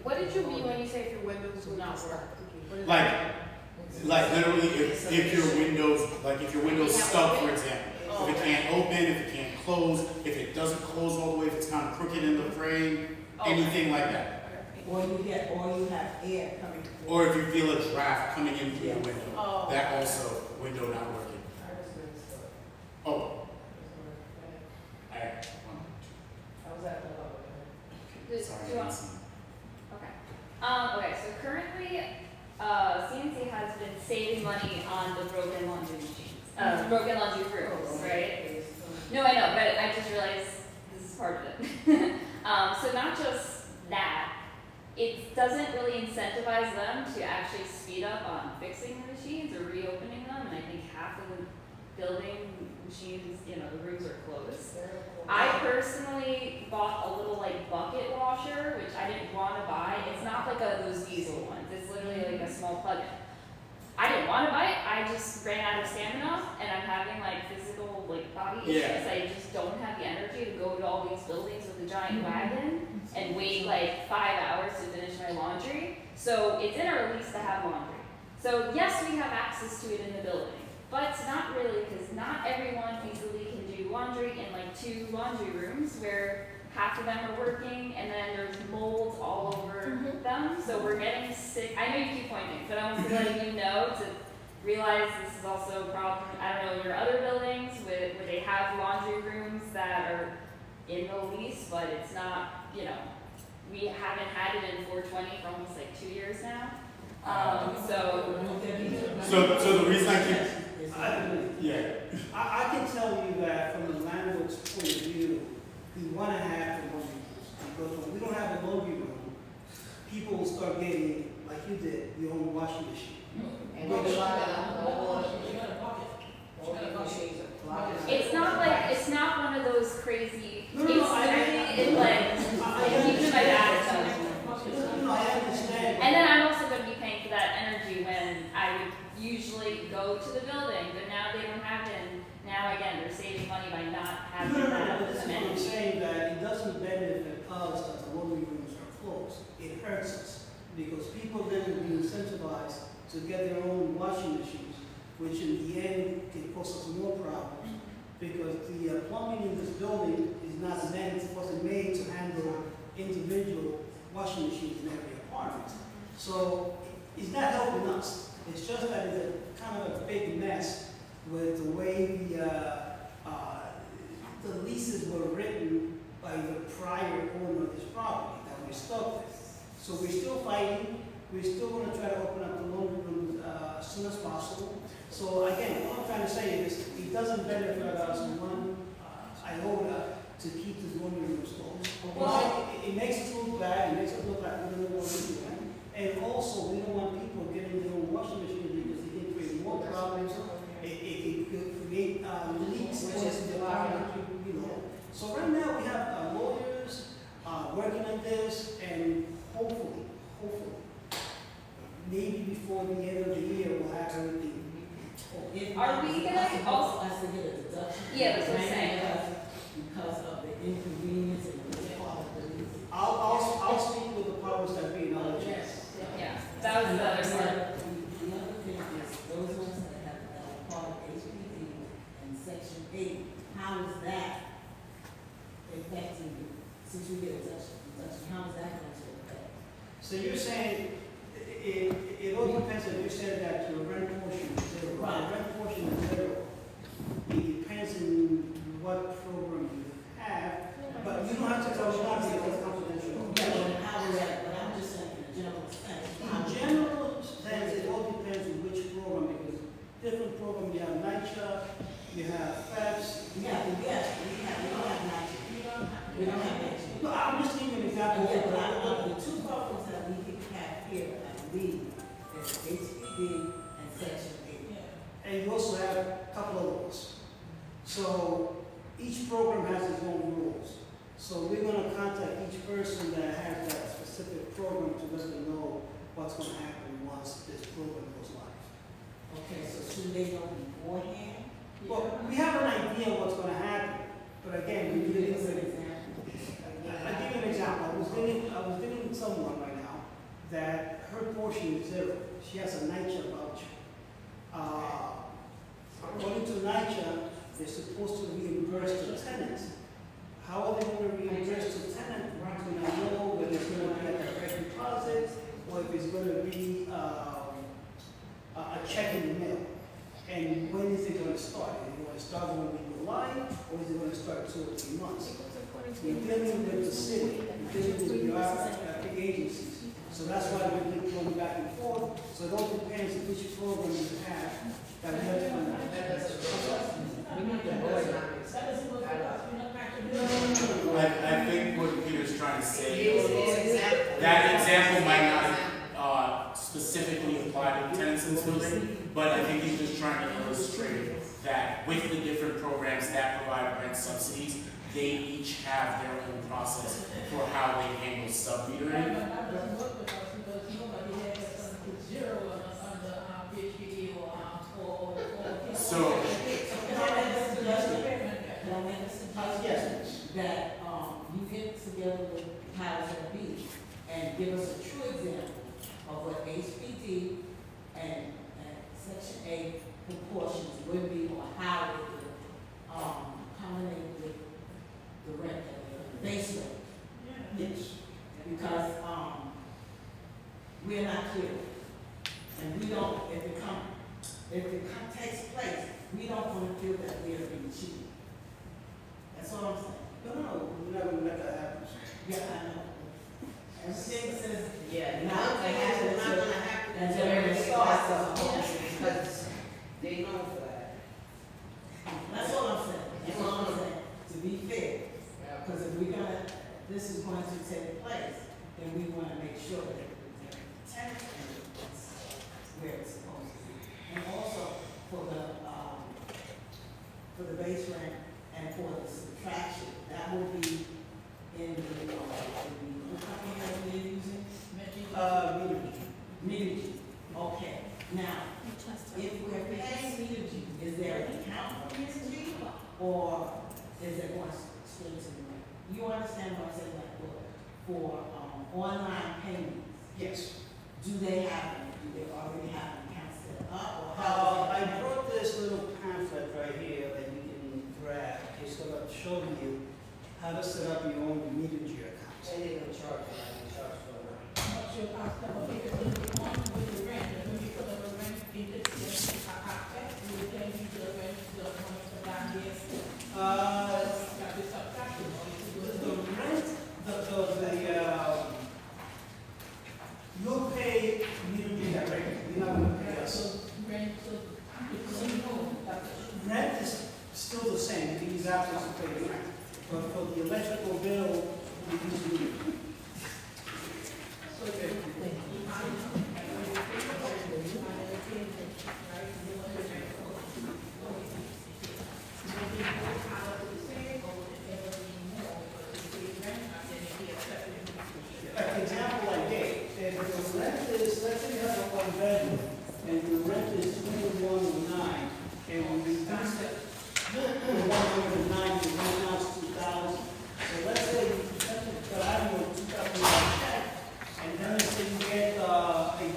What did you mean when you say if your windows do not work? What is Like, that? Like literally, if your window's stuck, for example, if it can't open, if it can't close, if it doesn't close all the way, if it's kind of crooked in the frame, anything like that. Or you have air coming. Or if you feel a draft coming in through the window, that also window not working. Oh. Alright. Sorry. Okay, so currently, CNC has been saving money on the broken laundry machines, broken laundry rooms, right? No, I know, but I just realized this is part of it. So not just that, it doesn't really incentivize them to actually speed up on fixing the machines or reopening them, and I think half of the building machines, you know, the rooms are closed. I personally bought a little like bucket washer, which I didn't want to buy. It's not like those diesel ones. It's literally like a small plug-in. I didn't want to buy it. I just ran out of stamina, and I'm having like physical like body issues. I just don't have the energy to go to all these buildings with a giant wagon and wait like 5 hours to finish my laundry. So it's in our lease to have laundry. So yes, we have access to it in the building. But not really, because not everyone easily can do laundry in like 2 laundry rooms where half of them are working and then there's mold all over them. So we're getting sick. I know you keep pointing, but I want to let you know to realize this is also a problem. I don't know, in your other buildings where they have laundry rooms that are in the lease, but it's not, you know, we haven't had it in 420 for almost like 2 years now. So the reason I keep I can tell you that from the landlord's point of view, we want to have the laundry rooms. Because when we don't have a laundry room, people will start getting, like you did, your own washing machine. It's not one of those crazy. It's literally like keeping my bathtub. I understand. And then I'm also going to be paying for that energy when I would usually go to the building, but now they don't have it. And now again, they're saving money by not having that. This is what I'm saying, that it doesn't benefit us that the laundry rooms are closed. It hurts us because people then will be incentivized to get their own washing machines, which in the end can cause us more problems because the plumbing in this building is not made to handle individual washing machines in every apartment. So it's not helping us. It's just that it's a kind of a big mess with the way the leases were written by the prior owner of this property that we're stuck with. So we're still fighting. We're still going to try to open up the laundry rooms as soon as possible. So again, what I'm trying to say is it doesn't benefit us one iota to keep the laundry rooms closed. Well, it makes us look bad. It makes us look like we don't know what we're doing. And also, we don't want people getting their own washing machine because it can create more problems. It could create leaks into the environment, you know. So right now, we have lawyers working on this, and hopefully, maybe before the end of the year, we'll have everything. Are we going to also to get a deduction? Yeah, that's what I'm saying. Because of the inconvenience and the quality. I'll speak with the powers that be. Yeah, that was the other part. The other thing is those ones that have part of HPD and Section 8, how is that affecting you? Since you get a deduction, how is that going to affect? So you're saying it all depends on you said that your rent portion is zero. Right. Rent portion is zero. It depends on what program you have, but you don't have to tell me because it's confidential. Yeah, but how is that? But I'm just saying in a general sense. In general sense, it all depends on which program because different programs you have NYCHA, you have FEPS. We don't have NYCHA. We don't have NYCHA. No, I'm just giving you an example. The 2 programs that we have here, I believe, is HPD and Section 8. And you also have a couple of rules. So each program has its own rules. So we're going to contact each person that has that specific program to let them know what's going to happen once this program goes live. Okay, so should they know beforehand? Well, we have an idea of what's going to happen, but again, we need to give you an example. I'll give you an example. I was dealing with someone right now that her portion is zero. She has a NYCHA voucher. according to NYCHA, they're supposed to reimburse the tenants. How are they going to reimburse the tenant? When I know whether it's going to be a direct deposit or if it's going to be a check in the mail. And when is it going to start? Is it going to start when we go live, or is it going to start 2 or 3 months? We're dealing with the city, we're dealing with the agencies. So that's why we keep going back and forth. So it all depends on which program you have that we have to I think what Peter's trying to say is that example might not specifically apply to tenants in this building, but I think he's just trying to illustrate that with the different programs that provide rent subsidies, they each have their own process for how they handle sub-metering. So, that you get together with powers that be and give us a true example of what HPD and Section 8 proportions would be, or how it would accommodate with the rent, the base rate. Yes. Because we're not clear. And we don't, if it takes place, we don't want to feel that we are being cheated. That's all I'm saying. No, we're not going to let that happen. Yeah, I know. Everything says, Yeah, not not to going to happen until everything starts because they know for that. that's all I'm saying. That's all I'm saying. To be fair. Because if we're gonna, this is going to take place, then we want to make sure that the tenant is where it's supposed to be. And also for the base rent and for the subtraction, that will be in the what company that we're using? Metergy. Okay. Now, if we're paying Metergy, is there an account for Metergy, or is it going straight to the rent? You understand what I'm saying? Like for online payments. Yes. Do they already have an account set up, or how? I brought this little pamphlet right here that you can grab. It's going to show you how to set up your own Metergy account. And they're going to charge for that. They charge for that. What's your cost of it? Because if you want with the rent, and when you put up a rent, you just access, you will tell you the rent, the money for that, yes. Got this subtraction, or you do The rent, you'll pay Metergy directly. You're not going to pay us. So rent, so you know, that's Rent is still the same. These applicants will pay rent. But for the electrical bill, we use Metergy. Like the example I gave, if the rent is, let's say you have a 1 bedroom, and the rent is $21.09, and we reduce it to $109, the rent now is $2,000. So let's say you got out of $2,000 check, and then let's say you get a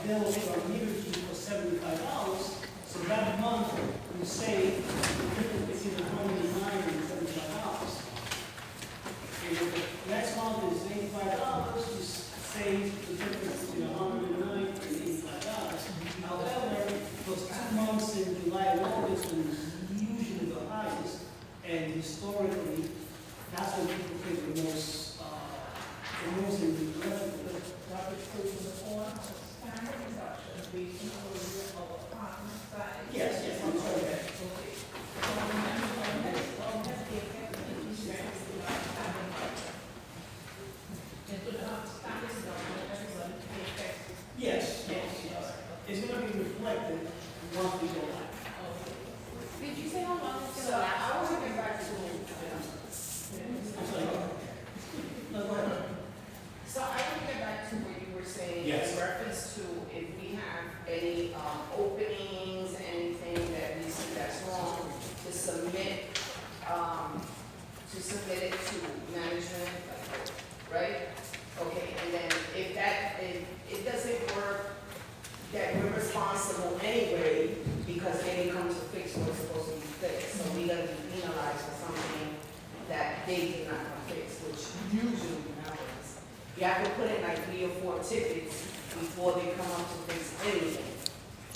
bill from Metergy for $75. So that month you save the difference between $109 and $75. And if the next month is $85, you save the difference between $109 and $85. However, those 2 months in July and August is usually the highest, and historically, that's when people pay the most in the electrical bill. Yes, yes, I'm sorry. Yes, yes, yes. It's going to be reflected once we go live. Did you say how long it's So going to last? I want to get back to I'm sorry. No, go ahead. So I want to get back to what you were saying Yes. in reference to if we have any openings, anything that we see that's wrong, to submit it to management, right? Okay, and then if it doesn't work, that we're responsible anyway because they didn't come to fix what's supposed to be fixed. So we gotta be penalized for something that they did not come fix, which usually happens. You have to put in like 3 or 4 tickets before they come up to fix anything.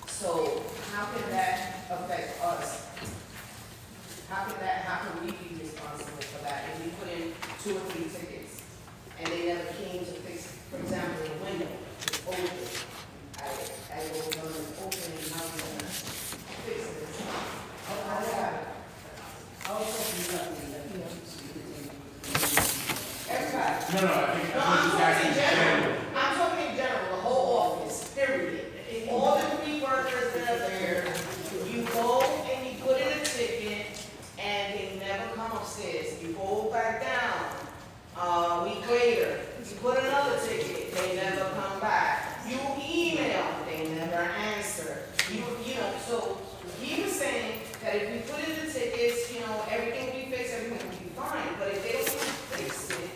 So how can that affect us? How can we be responsible for that? If we put in 2 or 3 tickets and they never came to fix, for example, the window is open. I go on and open and how I'm gonna fix this. Everybody. No, I think I'm talking in general. I'm talking in general, the whole office, period. All the 3 workers that are there, you go and you put in a ticket and they never come upstairs. You go back down, a week later, you put another ticket, they never come back. You email, they never answer. You know, so he was saying that if we put in the tickets, you know, everything will be fixed, everything will be fine. But if they don't fix it,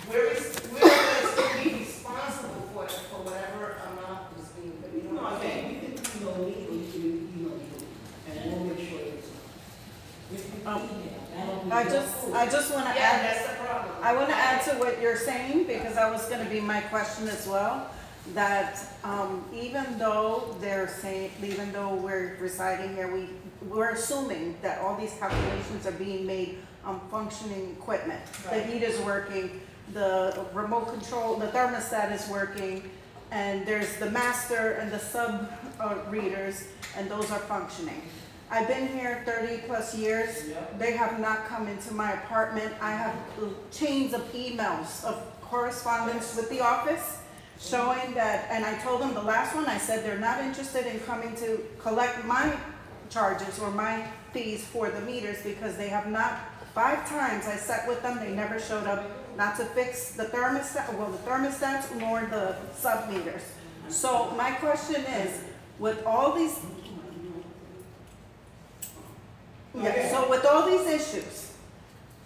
we're going to be responsible for whatever amount is being put in. No, I think you can email me, and we'll make sure it's. I just want to Yeah, add. that's the problem. I want to add to what you're saying because that was going to be my question as well. That even though we're residing here, we're assuming that all these calculations are being made on functioning equipment. Right. The heat is working, the remote control, the thermostat is working, and there's the master and the sub readers, and those are functioning. I've been here 30 plus years. They have not come into my apartment. I have chains of emails of correspondence with the office showing that, and I told them the last one, I said they're not interested in coming to collect my charges or my fees for the meters because they have not, 5 times I sat with them, they never showed up not to fix the thermostat, well, the thermostats nor the sub meters. So my question is, with all these, so with all these issues,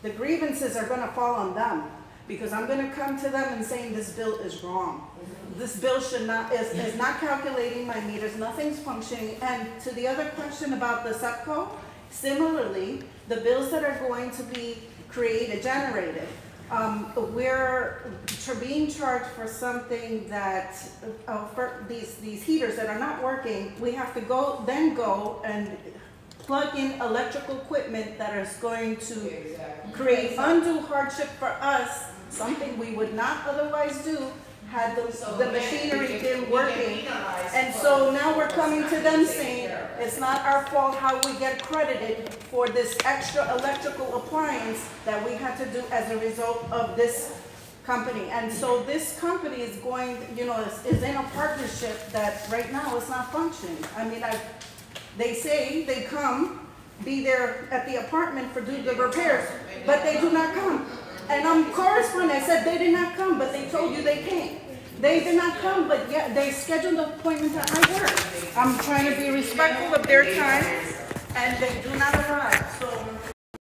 the grievances are going to fall on them because I'm going to come to them and saying this bill is wrong. This bill should not is not calculating my meters. Nothing's functioning. And to the other question about the subco, similarly, the bills that are going to be generated, we're being charged for something that for these heaters that are not working. We have to go and plug in electrical equipment that is going to create undue hardship for us, something we would not otherwise do had the machinery been working. And so now we're coming to them saying it's not our fault how we get credited for this extra electrical appliance that we had to do as a result of this company. And so this company is going, is in a partnership that right now is not functioning. I mean, they say they come, be there at the apartment for do the repairs, but they do not come. And I'm corresponding, I said they did not come, but they told you they came. They did not come, but yet they scheduled an appointment that I work. I'm trying to be respectful of their time, and they do not arrive. So